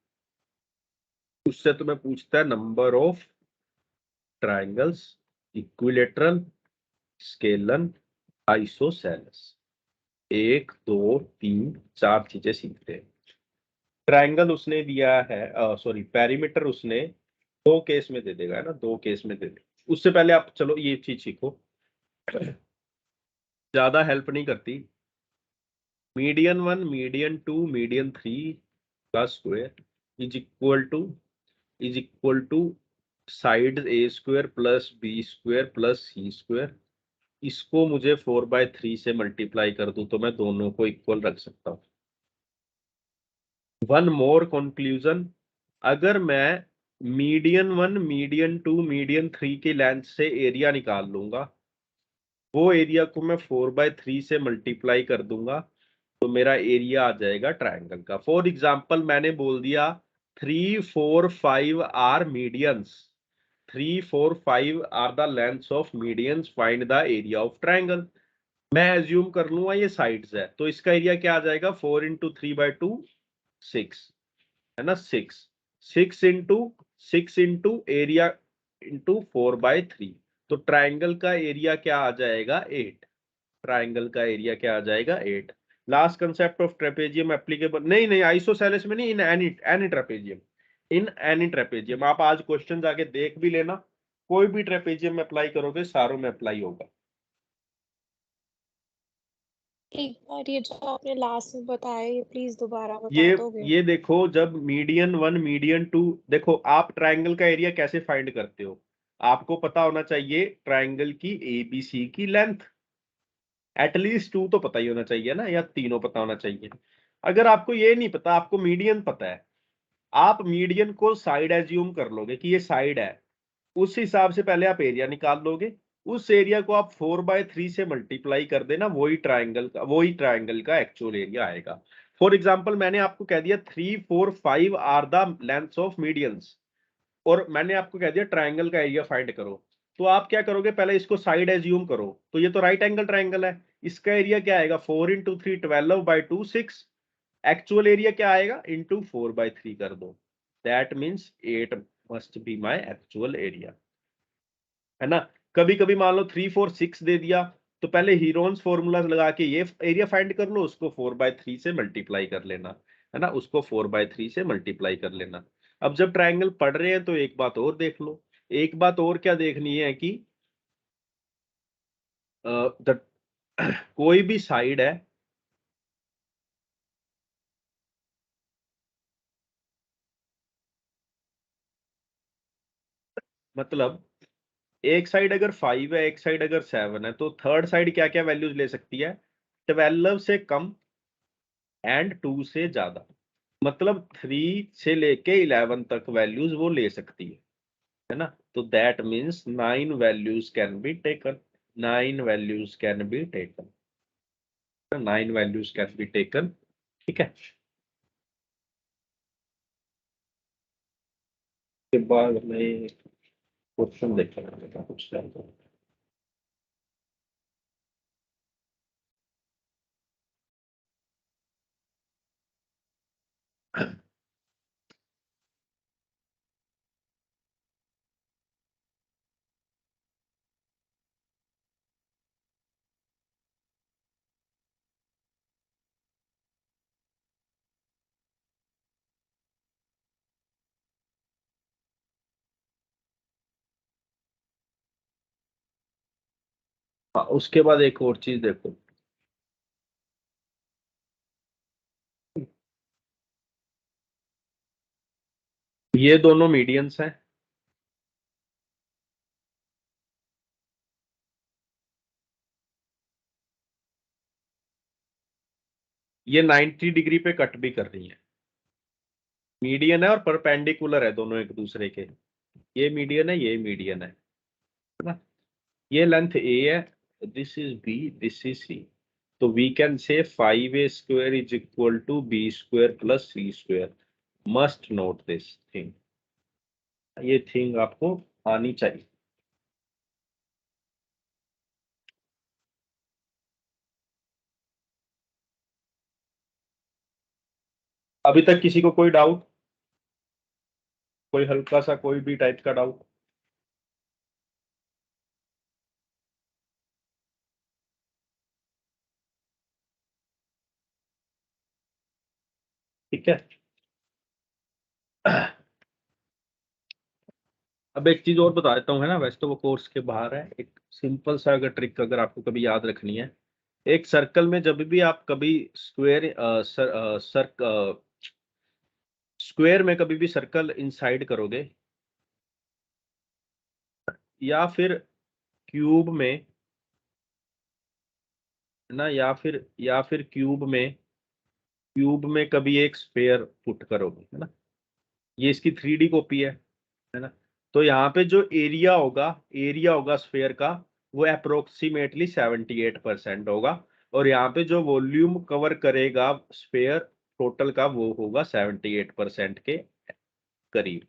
Speaker 1: उससे तुम्हें पूछता है number of triangles, equilateral, scalene, isosceles. 1 2 3 4 चीजें सीखते हैं। ट्रायंगल उसने दिया है, सॉरी पेरीमीटर उसने 2 केस में दे देगा, है ना, 2 केस में दे देगा। उससे पहले आप चलो ये चीज सीखो, ज्यादा हेल्प नहीं करती। मीडियन 1 मीडियन 2 मीडियन 3 का square is equal to side a square plus b square plus c square. इसको मुझे 4/3 से मल्टीप्लाई कर दूं तो मैं दोनों को इक्वल रख सकता हूं। वन मोर कंक्लूजन, अगर मैं मीडियन 1 मीडियन 2 मीडियन 3 की लेंथ से एरिया निकाल लूंगा, वो एरिया को मैं 4/3 से मल्टीप्लाई कर दूंगा तो मेरा एरिया आ जाएगा ट्रायंगल का। फॉर एग्जांपल मैंने बोल दिया 3 4 5 are medians, 3 4 5 are the lengths of medians, find the area of triangle. मैं एज्यूम कर लूंगा ये साइड्स है, तो इसका एरिया क्या आ जाएगा? 4 इंटू 3/2 6, है ना। 6 इंटू एरिया इंटू 4/3, तो ट्राइंगल का एरिया क्या आ जाएगा? 8। ट्राइंगल का एरिया क्या आ जाएगा? 8। Last concept of trapezium applicable, नहीं आइसोसेलेस में नहीं, in any trapezium, in any trapezium. आप आज क्वेश्चन आगे देख भी लेना, कोई भी ट्रेपेजियम में अप्लाई करोगे सारों में अप्लाई होगा।
Speaker 3: एक बार ये जो आपने लास्ट में बताया ये प्लीज दोबारा बता दोगे?
Speaker 1: ये देखो, जब मीडियन 1 मीडियन 2, देखो आप ट्रायंगल का एरिया कैसे फाइंड करते हो, आपको पता होना चाहिए ट्रायंगल की एबीसी की लेंथ, एटलीस्ट 2 तो पता ही होना चाहिए ना, या तीनों पता होना चाहिए। अगर आपको ये नहीं पता, आपको मीडियन पता है, आप मीडियन को साइड एज्यूम कर लोगे कि ये साइड है, उस हिसाब से पहले आप एरिया निकाल लोगे, उस एरिया को आप 4/3 से मल्टीप्लाई कर देना, वही ट्रायंगल का एक्चुअल एरिया आएगा। फॉर एग्जांपल मैंने आपको कह दिया 3, 4, 5 are the lengths of medians, और मैंने आपको कह दिया ट्रायंगल का एरिया फाइंड करो, तो आप क्या करोगे, पहले इसको साइड एज्यूम करो, तो ये तो राइट एंगल ट्रायंगल है, इसका एरिया क्या आएगा 4 × 3 12/2 6, एक्चुअल एरिया क्या आएगा इंटू 4/3 कर दो, that means 8 must be my actual area, है ना। कभी कभी मान लो 3, 4, 6 दे दिया, तो पहले हीरोन्स फॉर्मूला लगा के ये एरिया फाइंड कर लो, उसको 4/3 से मल्टीप्लाई कर लेना, है ना, उसको 4/3 से मल्टीप्लाई कर लेना। अब जब ट्रायंगल पढ़ रहे हैं तो एक बात और देख लो, एक बात और क्या देखनी है कि कोई भी साइड है, मतलब एक साइड अगर 5 है, एक साइड अगर 7 है, तो थर्ड साइड क्या क्या वैल्यूज ले सकती है, 12 से कम एंड 2 से ज्यादा, मतलब 3 से लेके 11 तक वैल्यूज वो ले सकती है ना। तो that means 9 values can be taken, 9 values can be taken, 9 values can be taken, ठीक है। के बाद में क्वेश्चन देखा कुछ टाइम तो। हाँ, उसके बाद एक और चीज देखो, ये दोनों मीडियंस हैं, ये 90 डिग्री पे कट भी कर रही है, मीडियन है और परपेंडिकुलर है दोनों एक दूसरे के, ये मीडियन है, ये मीडियन है ना। ये लेंथ ए है, this is b, this is c, तो we can say 5a² is equal to b² plus c², must note this thing, ये थिंग आपको आनी चाहिए। अभी तक किसी को कोई डाउट, कोई हल्का सा कोई भी टाइप का डाउट? ठीक है। अब एक चीज और बता देता हूँ, है ना, वैसे तो वो कोर्स के बाहर है, एक सिंपल सा अगर ट्रिक अगर आपको कभी याद रखनी है, एक सर्कल में जब भी आप कभी स्क्वायर में कभी भी सर्कल इनसाइड करोगे, या फिर क्यूब में, है ना, या फिर क्यूब में कभी एक स्फेयर पुट करोगे, है ना, ये इसकी 3D कॉपी है ना, तो यहाँ पे जो एरिया होगा स्फेयर का, वो अप्रोक्सीमेटली 78% होगा, और यहाँ पे जो वॉल्यूम कवर करेगा स्फेयर टोटल का, वो होगा 78% के करीब।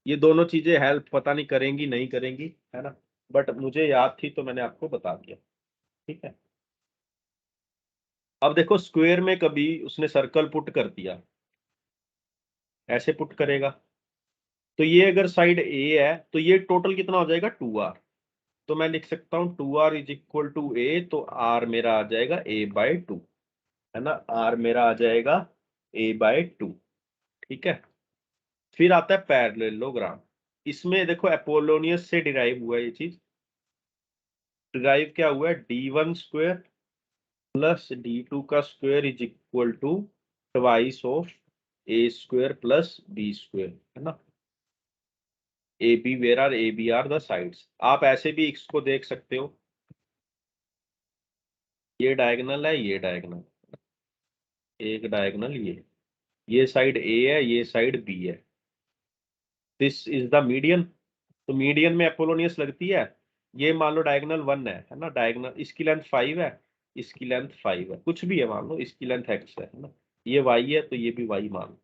Speaker 1: ये दोनों चीजें हेल्प पता नहीं करेंगी नहीं करेंगी, है ना, बट मुझे याद थी तो मैंने आपको बता दिया, ठीक है। अब देखो स्क्वायर में कभी उसने सर्कल पुट कर दिया, ऐसे पुट करेगा, तो ये अगर साइड ए है तो ये टोटल कितना हो जाएगा 2r, तो मैं लिख सकता हूं 2r इज इक्वल टू ए, तो r मेरा आ जाएगा a/2, है ना, r मेरा आ जाएगा a/2, ठीक है। फिर आता है पैरेललोग्राम। इसमें देखो अपोलोनियस से डिराइव हुआ ये चीज। डिराइव क्या हुआ है, d1 स्क्वायर प्लस d2 का square is equal to twice of a square plus b square, है ना। A b where are a b are the sides. आप ऐसे भी इसको देख सकते हो, ये डायगोनल है, ये डायगोनल, एक डायगोनल ये साइड ए है, ये साइड बी है। This is the median. तो मीडियन में अपोलोनियस लगती है। ये मान लो डायगोनल 1 है ना, डायगोनल इसकी लेंथ 5 है, इसकी लेंथ 5 है, कुछ भी है मान लो, इसकी लेंथ x है ना, ये y है तो ये भी y मान लो।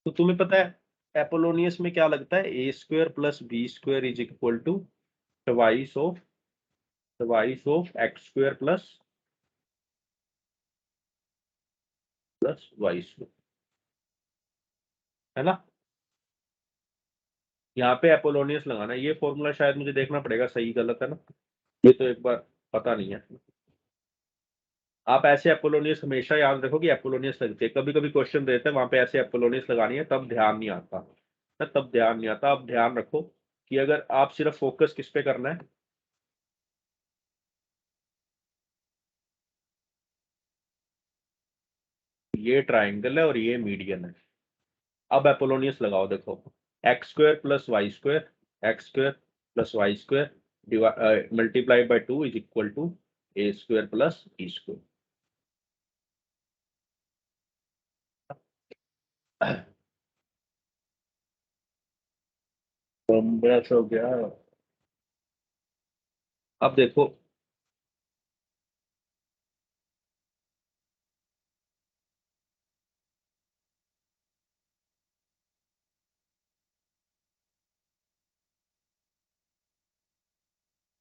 Speaker 1: तो तुम्हें पता है अपोलोनियस में क्या लगता है, a square plus b square is equal to twice of x square plus y square, है ना। यहाँ पे अपोलोनियस लगाना है। ये फॉर्मूला शायद मुझे देखना पड़ेगा सही गलत है ना, ये तो एक बार पता नहीं है। आप ऐसे अपोलोनियस हमेशा याद रखो कि अपोलोनियस लगते हैं। कभी कभी क्वेश्चन देते हैं वहां पे ऐसे अपोलोनियस लगानी है, तब ध्यान नहीं आता ना, तब ध्यान नहीं आता। आप ध्यान रखो कि अगर आप सिर्फ फोकस किस पे करना है, ये ट्राइंगल है और ये मीडियन है। अब अपोलोनियस लगाओ, देखो x square plus y square, x square plus y square multiplied by 2 is equal to a square plus b square. हो गया। अब देखो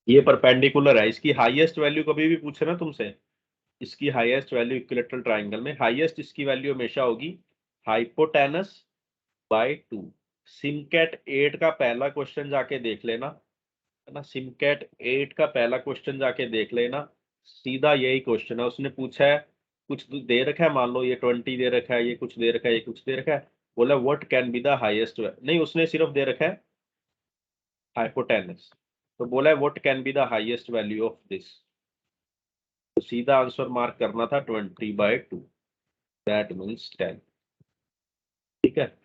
Speaker 1: ये परपेंडिकुलर है, इसकी हाईएस्ट वैल्यू कभी भी पूछे ना तुमसे, इसकी हाईएस्ट वैल्यू इक्विलेटरल ट्राइंगल में हाईएस्ट इसकी वैल्यू हमेशा होगी हाइपोटेनस बाय 2। सिमकैट 8 का पहला क्वेश्चन जाके देख लेना, है ना, सिमकैट 8 का पहला क्वेश्चन जाके देख लेना, सीधा यही क्वेश्चन है। उसने पूछा है, कुछ दे रखा है, मान लो ये 20 दे रखा है, ये कुछ दे रखा है, ये कुछ दे रखा है, बोला what can be the highest, नहीं उसने सिर्फ दे रखा है हाइपोटेनस, तो बोला है what can be the highest value of this. तो सीधा आंसर मार्क करना था 20/2, दैट मीन्स 10, ठीक है।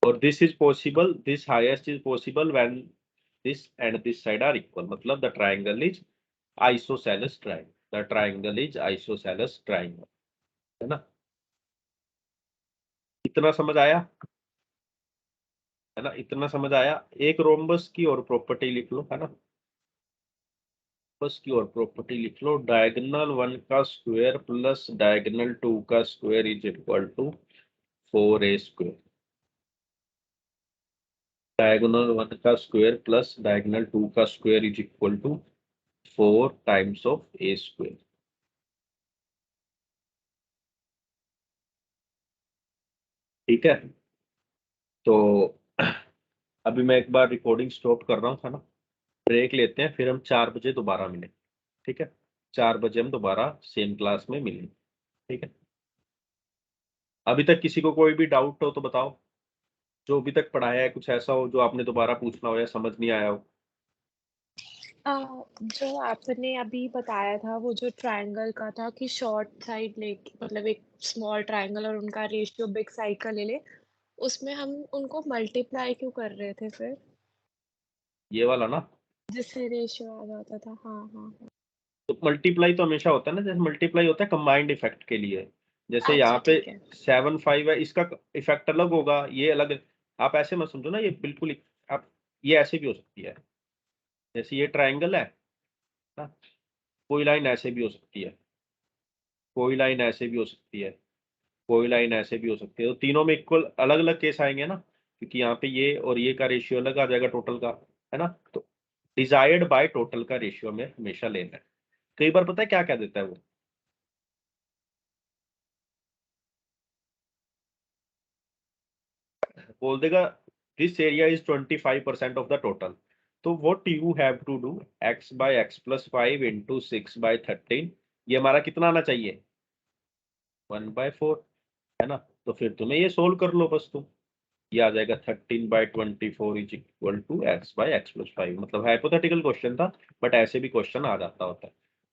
Speaker 1: और this is possible, this highest is possible when this and this side are equal, मतलब the triangle is isosceles triangle, the triangle is isosceles triangle, है ना। इतना समझ आया, है ना, इतना समझ आया। एक रोम्बस की और प्रॉपर्टी लिख लो, है ना, रोम्बस की और प्रॉपर्टी लिख लो, डायगोनल 1 का स्क्वायर प्लस डायगोनल 2 का square is equal to 4a square. Diagonal 1 का स्क्वायर प्लस डायगोनल 2 का square is equal to 4 times of a square, ठीक है। तो अभी मैं एक बार रिकॉर्डिंग स्टॉप कर रहा हूँ, है ना, ब्रेक लेते हैं, फिर हम 4 बजे दोबारा मिलें, ठीक है। 4 बजे हम दोबारा सेम क्लास में मिलें, ठीक है। अभी तक किसी को कोई भी डाउट हो तो बताओ, जो अभी तक पढ़ाया है कुछ ऐसा हो जो आपने दोबारा पूछना हो या समझ नहीं आया हो।
Speaker 3: जो आपने अभी बताया था वो जो ट्रायंगल का था कि शॉर्ट साइड ले, मतलब एक स्मॉल ट्रायंगल और उनका रेशियो बिग साइड का ले ले, उसमें हम उनको मल्टीप्लाई क्यों कर रहे थे फिर,
Speaker 1: ये वाला ना,
Speaker 3: जिससे रेशियो आ जाता था। हाँ हाँ हाँ।
Speaker 1: तो मल्टीप्लाई तो हमेशा होता है ना, जैसे मल्टीप्लाई होता है कंबाइंड इफेक्ट के लिए, जैसे
Speaker 3: अच्छा
Speaker 1: यहाँ पे
Speaker 3: ठीक है।
Speaker 1: 7 5 है, इसका इफेक्ट अलग होगा, ये अलग। आप ऐसे मत समझो ना, ये बिल्कुल आप, ये ऐसे भी हो सकती है, जैसे ये ट्राइंगल है ना, कोई लाइन ऐसे भी हो सकती है, कोई लाइन ऐसे भी हो सकती है, कोई लाइन ऐसे भी हो सकती है। तो तीनों में इक्वल अलग अलग केस आएंगे ना, क्योंकि यहाँ पे ये और ये का रेशियो अलग आ जाएगा टोटल का, है ना। तो डिजायर्ड बाय टोटल का रेशियो में हमेशा लेना है। कई बार पता है क्या क्या देता है वो, बोल देगा this area is 25% of the total, तो what you have to do, x/x + 5 × 6/13, ये हमारा कितना आना चाहिए, 1/4 है ना। तो फिर तुम्हें ये सोल्व कर लो बस तुम, ये आ जाएगा 13/24 इज इक्वल टू x/x+5। मतलब हाइपोथेटिकल क्वेश्चन था, बट ऐसे भी क्वेश्चन आ जाता होता है।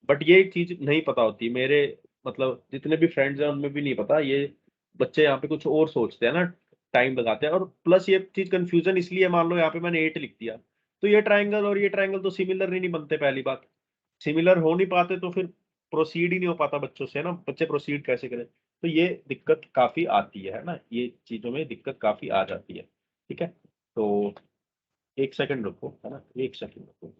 Speaker 1: बट ये चीज नहीं पता होती मेरे, मतलब जितने भी फ्रेंड्स हैं उनमें भी नहीं पता। ये बच्चे यहाँ पे कुछ और सोचते हैं ना, टाइम लगाते हैं। और प्लस ये चीज कंफ्यूजन इसलिए, मान लो यहाँ पे मैंने 8 लिख दिया, तो ये ट्राइंगल और ये ट्राइंगल तो सिमिलर ही नहीं बनते। पहली बात, सिमिलर हो नहीं पाते तो फिर प्रोसीड ही नहीं हो पाता बच्चों से, है ना। बच्चे प्रोसीड कैसे करें, तो ये दिक्कत काफी आती है ना, ये चीजों में दिक्कत काफी आ जाती है। ठीक है, तो एक सेकंड रुको, है ना, एक सेकंड रुको।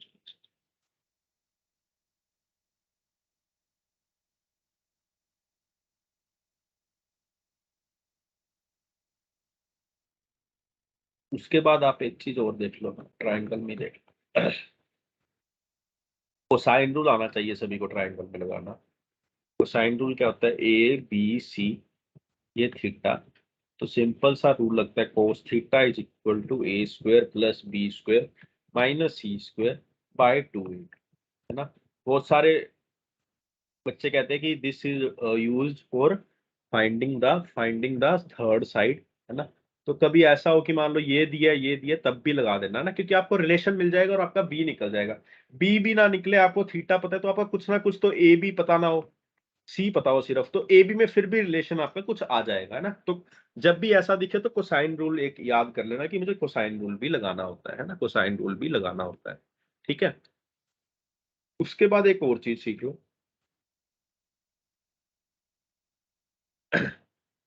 Speaker 1: उसके बाद आप एक चीज और देख लो ना, ट्राइंगल में देख लो, कोसाइन रूल आना चाहिए सभी को ट्राइंगल में लगाना। कोसाइन रूल क्या होता है, ए बी सी, ये थीटा। तो सिंपल सा रूल लगता है, cos theta is equal to a square plus b square minus c square by 2, है ना। बहुत सारे बच्चे कहते हैं कि this is used for finding the third side, है ना। तो कभी ऐसा हो कि मान लो ये दिया तब भी लगा देना ना, क्योंकि आपको रिलेशन मिल जाएगा और आपका बी निकल जाएगा। बी भी ना निकले, आपको थीटा पता है तो आपका कुछ ना कुछ तो ए बी पता ना हो, सी पता हो सिर्फ, तो ए बी में फिर भी रिलेशन आपका कुछ आ जाएगा, है ना। तो जब भी ऐसा दिखे तो कोसाइन रूल एक याद कर लेना कि मुझे कोसाइन रूल भी लगाना होता है ना, कोसाइन रूल भी लगाना होता है। ठीक है, उसके बाद एक और चीज सीख लो।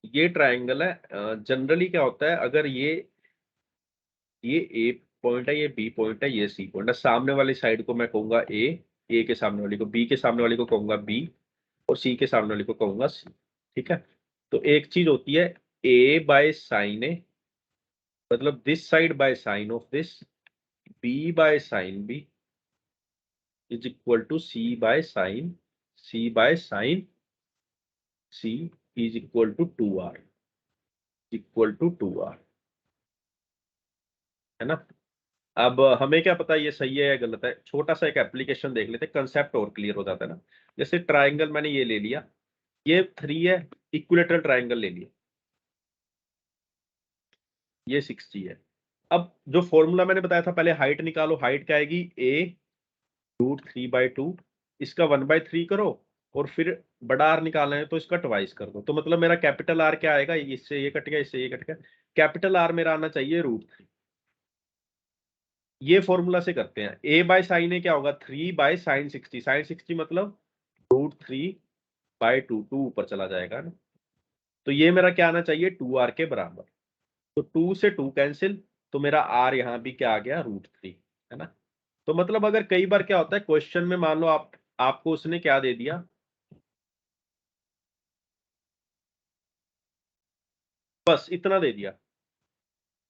Speaker 1: ये ट्राइंगल है, जनरली क्या होता है, अगर ये ए पॉइंट है, ये बी पॉइंट है, ये सी पॉइंट है, सामने वाली साइड को मैं कहूंगा ए के सामने वाली को बी, के सामने वाली को कहूंगा बी, और सी के सामने वाली को कहूंगा सी। ठीक है, तो एक चीज होती है ए बाय साइन ए, मतलब this side by sine of this, b by sine b is equal to c by sine c is equal to 2r, equal to 2r, है ना। अब हमें क्या पता ये सही है या गलत है, छोटा सा एक एप्लीकेशन देख लेते हैं, कंसेप्ट और क्लियर हो जाता है ना। जैसे ट्राइंगल मैंने ये ले लिया, ये 3 है, इक्विलेटरल ट्राइंगल ले लिया, ये 60 है। अब जो फॉर्मूला मैंने बताया था पहले, हाइट निकालो, हाइट क्या आएगी, a√3/2, इसका 1/3 करो, और फिर बड़ा आर निकालना है तो इसका ट्वाइस कर दो। तो मतलब मेरा कैपिटल आर क्या आएगा, इससे ये कट गया, इससे ये कट गया, कैपिटल आर मेरा आना चाहिए √3। ये फॉर्मूला से करते हैं। ए बाय साइन ए क्या होगा, 3/sin60, sin60 मतलब √3/2, 2 ऊपर चला जाएगा ना। तो ये मेरा क्या आना चाहिए, 2r के बराबर। तो 2 से 2 कैंसिल, तो मेरा r यहाँ भी क्या आ गया, √3, है ना। तो मतलब अगर कई बार क्या होता है क्वेश्चन में, मान लो आपको उसने क्या दे दिया, बस इतना दे दिया,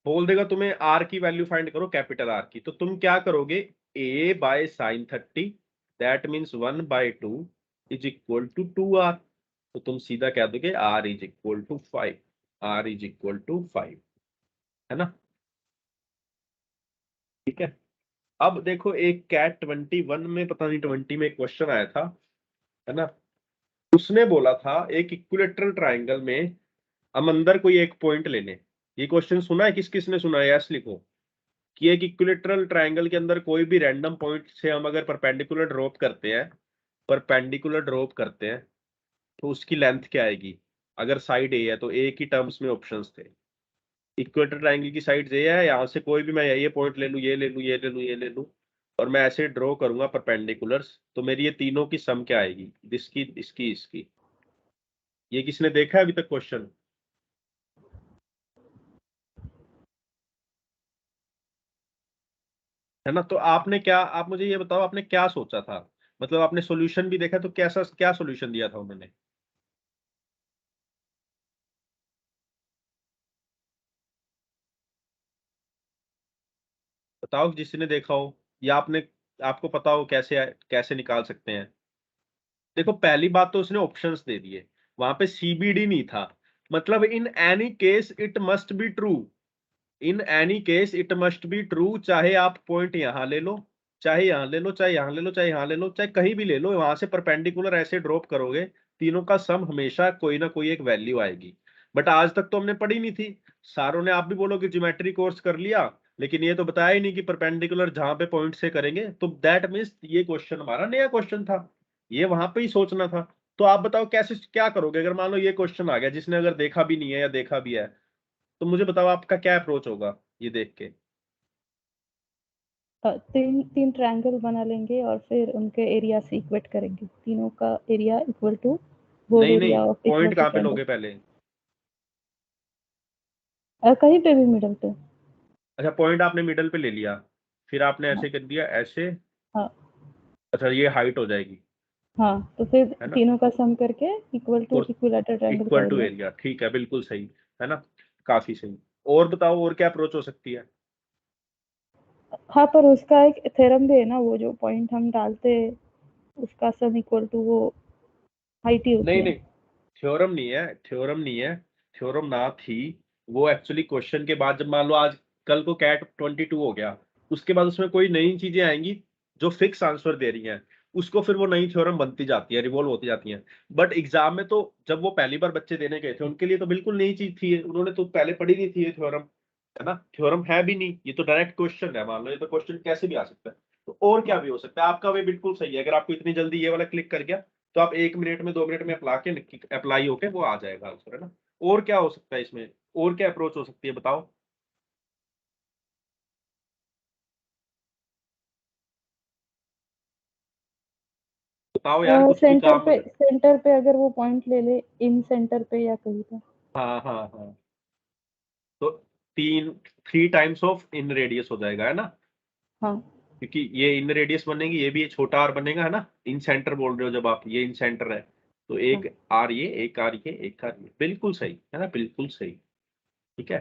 Speaker 1: बोल देगा तुम्हें r की वैल्यू फाइंड करो, कैपिटल R की, तो तुम क्या करोगे, a/sin30 that means 1/2 is equal to 2r। तो तुम सीधा कह दोगे r is equal to 5, r is equal to 5, है ना। ठीक है, अब देखो एक कैट 21 में, पता नहीं 20 में क्वेश्चन आया था, है ना। उसने बोला था एक इक्विलेटरल ट्राइंगल में हम अंदर कोई एक पॉइंट लेने। ये क्वेश्चन सुना है, किस किस ने सुना है, यस लिखो। कि एक इक्विलेटरल ट्राइंगल के अंदर कोई भी रैंडम पॉइंट से हम अगर परपेंडिकुलर ड्रॉप करते हैं तो उसकी लेंथ क्या आएगी। अगर साइड ए है तो ए की टर्म्स में ऑप्शंस थे, इक्वेटर ट्राइंगल की साइड ए है, यहाँ से कोई भी मैं ये पॉइंट ले लूँ, ये ले लूँ, ये ले लूँ, ये ले लूँ, और मैं ऐसे ड्रॉ करूंगा परपेंडिकुलर्स, तो मेरी ये तीनों की सम क्या आएगी, इसकी इसकी इसकी। ये किसने देखा है अभी तक क्वेश्चन, है ना। तो आपने क्या, आप मुझे ये बताओ आपने क्या सोचा था, मतलब आपने सॉल्यूशन भी देखा तो कैसा क्या सॉल्यूशन दिया था उन्होंने। बताओ जिसने देखा हो, या आपको पता हो कैसे कैसे निकाल सकते हैं। देखो पहली बात तो उसने ऑप्शंस दे दिए, वहां पे सीबीडी नहीं था, मतलब in any case it must be true, in any case it must be true, चाहे आप पॉइंट यहां ले लो, चाहे यहां ले लो, चाहे यहां ले लो, चाहे यहां ले लो, चाहे कहीं भी ले लो, वहां से परपेंडिकुलर ऐसे ड्रॉप करोगे तीनों का सम हमेशा कोई ना कोई एक वैल्यू आएगी। बट आज तक तो हमने पढ़ी नहीं थी। सारों ने, आप भी बोलोगे ज्योमेट्री कोर्स कर लिया, लेकिन ये तो बताया ही नहीं कि परपेंडिकुलर जहां पे पॉइंट से करेंगे। तो दैट मीन्स ये क्वेश्चन हमारा नया क्वेश्चन था, ये वहां पे ही सोचना था। तो आप बताओ कैसे क्या करोगे अगर मान लो ये क्वेश्चन आ गया जिसने अगर देखा भी नहीं है या देखा भी है, तो मुझे बताओ आपका क्या अप्रोच होगा ये देख के।
Speaker 5: तीन तीन ट्रायंगल बना लेंगे और फिर उनके एरिया से इक्वेट करेंगे, तीनों का एरिया इक्वल टू बोर्ड
Speaker 1: नहीं
Speaker 5: एरिया
Speaker 1: नहीं,
Speaker 5: ऑफ
Speaker 1: पॉइंट
Speaker 5: इक्वल
Speaker 1: कहाँ पे लोगे पहले?
Speaker 5: कहीं पे भी मिडल पे।
Speaker 1: अच्छा, पॉइंट आपने मिडल पे ले लिया, फिर आपने
Speaker 5: हाँ
Speaker 1: ऐसे कर दिया ऐसे।
Speaker 5: हाँ
Speaker 1: अच्छा, ये हाइट हो जाएगी,
Speaker 5: हाँ, तो फिर
Speaker 1: है ना,
Speaker 5: तीनों का सम करके इक्वल टू
Speaker 1: और
Speaker 5: इक्विलैटरल ट्रायंगल का
Speaker 1: इक्वल टू
Speaker 5: एरिया।
Speaker 1: एरिया। ठीक है, बिल्कुल सही, है ना, काफी सही। और बताओ और क्या अप्रोच हो सकती है?
Speaker 5: हाँ, पर उसका एक थ्योरम भी है ना, वो जो पॉइंट हम डालते हैं उसका सम इक्वल टू वो हाइट ही
Speaker 1: नहीं
Speaker 5: उसमें।
Speaker 1: नहीं, थ्योरम नहीं है, थ्योरम नहीं है, थ्योरम ना थी। वो एक्चुअली क्वेश्चन के बाद, जब मान लो आज कल को कैट 22 हो गया, उसके बाद उसमें कोई नई चीजें आएंगी जो फिक्स आंसर दे रही हैं, उसको फिर वो नई थ्योरम बनती जाती है, रिवॉल्व होती जाती हैं। बट एग्जाम में तो जब वो पहली बार बच्चे देने गए थे उनके लिए तो बिल्कुल नई चीज थी, उन्होंने तो पहले पढ़ी नहीं थी ये थ्योरम, है ना। थ्योरम है भी नहीं, ये तो डायरेक्ट क्वेश्चन है, मान लो ये तो क्वेश्चन कैसे भी आ सकता है। तो और क्या भी हो सकता है, आपका वे बिल्कुल सही है। अगर आपको इतनी जल्दी ये वाला क्लिक कर गया तो आप 1 मिनट में 2 मिनट में अप्लाई होके वो आ जाएगा आंसर, है ना। और क्या हो सकता है इसमें, और क्या अप्रोच हो सकती है बताओ? बताओ यार, कुछ भी काम।
Speaker 5: सेंटर पे अगर वो पॉइंट ले ले, इन सेंटर पे या कहीं पे।
Speaker 1: हाँ हाँ हाँ, तो 3 टाइम्स ऑफ इन रेडियस हो जाएगा, है ना,
Speaker 5: हाँ
Speaker 1: क्योंकि ये इन रेडियस बनेगी, ये भी ये छोटा आर बनेगा, है ना। इन सेंटर बोल रहे हो जब आप, ये इन सेंटर है, तो एक आर ये, एक आर ये, एक आर ये, बिल्कुल सही है ना, बिल्कुल सही। ठीक है,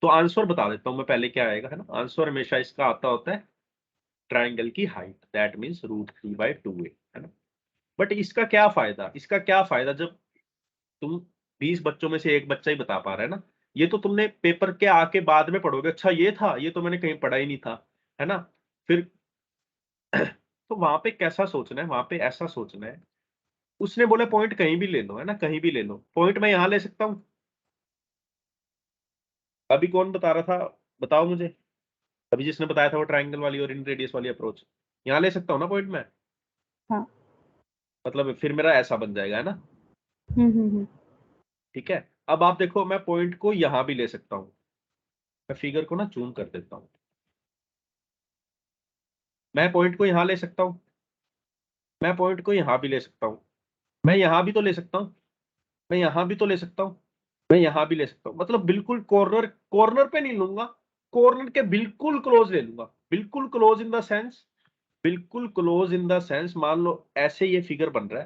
Speaker 1: तो आंसर बता देता हूं मैं पहले क्या आएगा, है ना। आंसर हमेशा इसका आता होता है ट्राइंगल की हाइट, दैट मीन्स √3/2a, है ना। बट इसका क्या फायदा, इसका क्या फायदा जब तुम 20 बच्चों में से एक बच्चा ही बता पा रहा है ना। ये तो तुमने पेपर के आके बाद में पढ़ोगे, अच्छा ये था, ये तो मैंने कहीं पढ़ा ही नहीं था, है ना। फिर तो वहां पे कैसा सोचना है, वहां पे ऐसा सोचना है। उसने बोला पॉइंट कहीं भी ले लो, है ना, कहीं भी ले लो, पॉइंट मैं यहां ले सकता हूं। अभी कौन बता रहा था, बताओ मुझे। अभी जिसने बताया था वो ट्राइंगल वाली और इन रेडियस वाली अप्रोच, यहां ले सकता हूँ ना पॉइंट में।
Speaker 5: हाँ।
Speaker 1: मतलब फिर मेरा ऐसा बन जाएगा, है ना।
Speaker 5: हम्म।
Speaker 1: ठीक है, अब आप देखो मैं पॉइंट को यहां भी ले सकता हूं। मैं फिगर को ना जूम कर देता हूं। मैं पॉइंट को यहां ले सकता हूं, मैं पॉइंट को यहां भी ले सकता हूं, मैं यहां भी तो ले सकता हूं, मैं यहां भी तो ले सकता हूं, मैं यहां भी ले सकता हूं। मतलब बिल्कुल कॉर्नर, कॉर्नर पे नहीं लूंगा, कॉर्नर के बिल्कुल क्लोज ले लूंगा। बिल्कुल क्लोज इन द सेंस, बिल्कुल क्लोज इन द सेंस, मान लो ऐसे ये फिगर बन रहा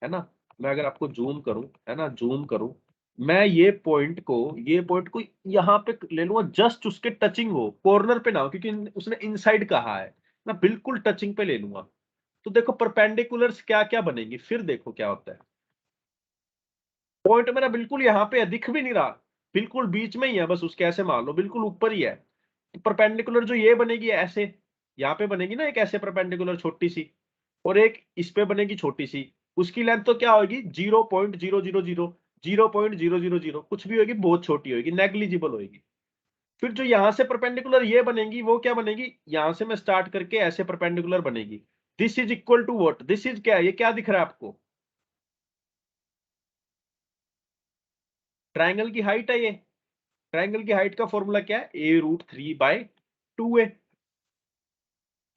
Speaker 1: है ना। मैं अगर आपको जूम करूं, है ना, जूम करूं, मैं ये पॉइंट को यहां पे ले लूंगा, जस्ट उसके टचिंग हो, कॉर्नर पे ना हो, क्योंकि उसने इनसाइड कहा है ना, बिल्कुल टचिंग पे ले लूंगा। तो देखो परपेंडिकुलर्स क्या क्या बनेंगी, फिर देखो क्या होता है। पॉइंट मेरा बिल्कुल यहाँ पे है, दिख भी नहीं रहा, बिल्कुल बीच में ही है, बस उसके ऐसे मान लो बिल्कुल ऊपर ही है। तो परपेंडिकुलर जो ये बनेगी ऐसे, यहाँ पे बनेगी ना एक ऐसे परपेंडिकुलर छोटी सी, और एक इस पे बनेगी छोटी सी। उसकी लेंथ तो क्या होगी, 0.000, 0.000, कुछ भी होगी, बहुत छोटी होगी, नेग्लिजिबल होगी। फिर जो यहां से परपेंडिकुलर ये बनेगी वो क्या बनेगी, यहां से मैं स्टार्ट करके ऐसे परपेंडिकुलर बनेगी। This is equal to what, this is क्या है, ये क्या दिख रहा है आपको, ट्राइंगल की हाइट है ये। ट्राइंगल की हाइट का फॉर्मूला क्या है, a√3/2a।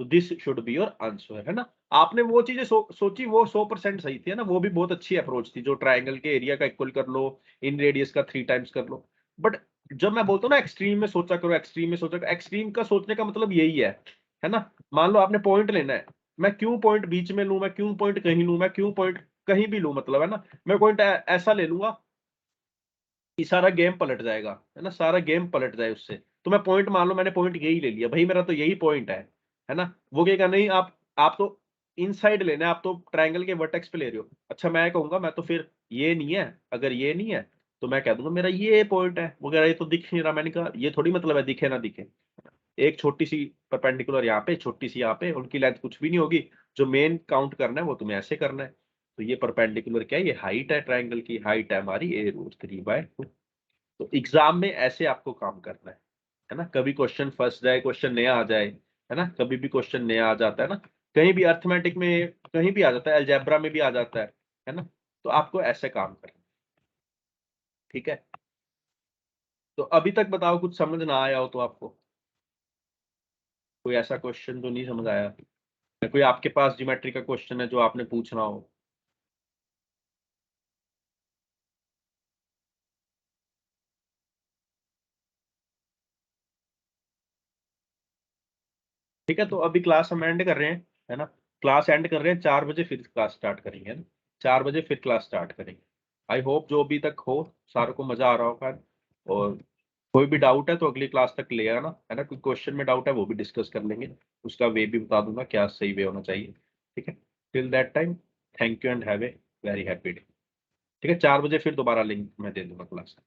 Speaker 1: तो this should be your answer, है ना। आपने वो चीजें सोची, वो 100% सही थी, है ना, वो भी बहुत अच्छी अप्रोच थी, जो ट्राइंगल के एरिया का इक्वल कर लो, इन रेडियस का 3 टाइम्स कर लो। बट जब मैं बोलता हूँ ना एक्सट्रीम में सोचा करो, एक्सट्रीम में सोचा करो, एक्सट्रीम का सोचने का मतलब यही है ना। मान लो आपने पॉइंट लेना है, मैं क्यों पॉइंट बीच में लूं, मैं क्यों पॉइंट कहीं लूं, मैं क्यों पॉइंट कहीं भी लूं, मतलब, है ना, मैं पॉइंट ऐसा ले लूंगा कि सारा गेम पलट जाएगा, है ना, सारा गेम पलट जाए उससे। तो मैं पॉइंट, मान लो मैंने पॉइंट यही ले लिया, भाई मेरा तो यही पॉइंट है ना। वो कहेगा नहीं, आप तो इनसाइड लेना है, आप तो ट्रायंगल के वर्टेक्स पे ले रहे हो। अच्छा, मैं कहूंगा मैं तो फिर ये नहीं है, अगर ये नहीं है तो मैं कह दूंगा मेरा ये पॉइंट है, वो कह रहा ये तो दिख नहीं रहा। मैंने कहा ये थोड़ी मतलब है दिखे ना दिखे, एक छोटी सी परपेंडिकुलर यहाँ पे, छोटी सी यहाँ पे, उनकी लेंथ कुछ भी नहीं होगी। जो मेन काउंट करना है वो तुम्हें ऐसे करना है। तो ये परपेंडिकुलर क्या है, ये हाइट है, ट्राइंगल की हाइट है हमारी a√3/2। तो एग्जाम में ऐसे आपको काम करना है ना। कभी क्वेश्चन फंस जाए, क्वेश्चन नया आ जाए, है ना, कभी भी क्वेश्चन नया आ जाता है ना, कहीं भी अर्थमेटिक में कहीं भी आ जाता है, अलजेब्रा में भी आ जाता है ना। तो आपको ऐसे काम करना, ठीक है। तो अभी तक बताओ कुछ समझ ना आया हो तो आपको, कोई ऐसा क्वेश्चन तो नहीं समझ आया, या कोई आपके पास ज्योमेट्री का क्वेश्चन है जो आपने पूछना हो। ठीक है, तो अभी क्लास हम एंड कर रहे हैं, है ना। क्लास एंड कर रहे हैं 4 बजे, फिर क्लास स्टार्ट करेंगे, है ना। 4 बजे फिर क्लास स्टार्ट करेंगे। आई होप जो अभी तक हो सारों को मजा आ रहा होगा। और कोई भी डाउट है तो अगली क्लास तक ले आना, है ना। कोई क्वेश्चन में डाउट है वो भी डिस्कस कर लेंगे, उसका वे भी बता दूंगा क्या सही वे होना चाहिए, ठीक है। Till that time thank you and have a very happy day. ठीक है, 4 बजे फिर दोबारा लिंक मैं दे दूंगा क्लास का।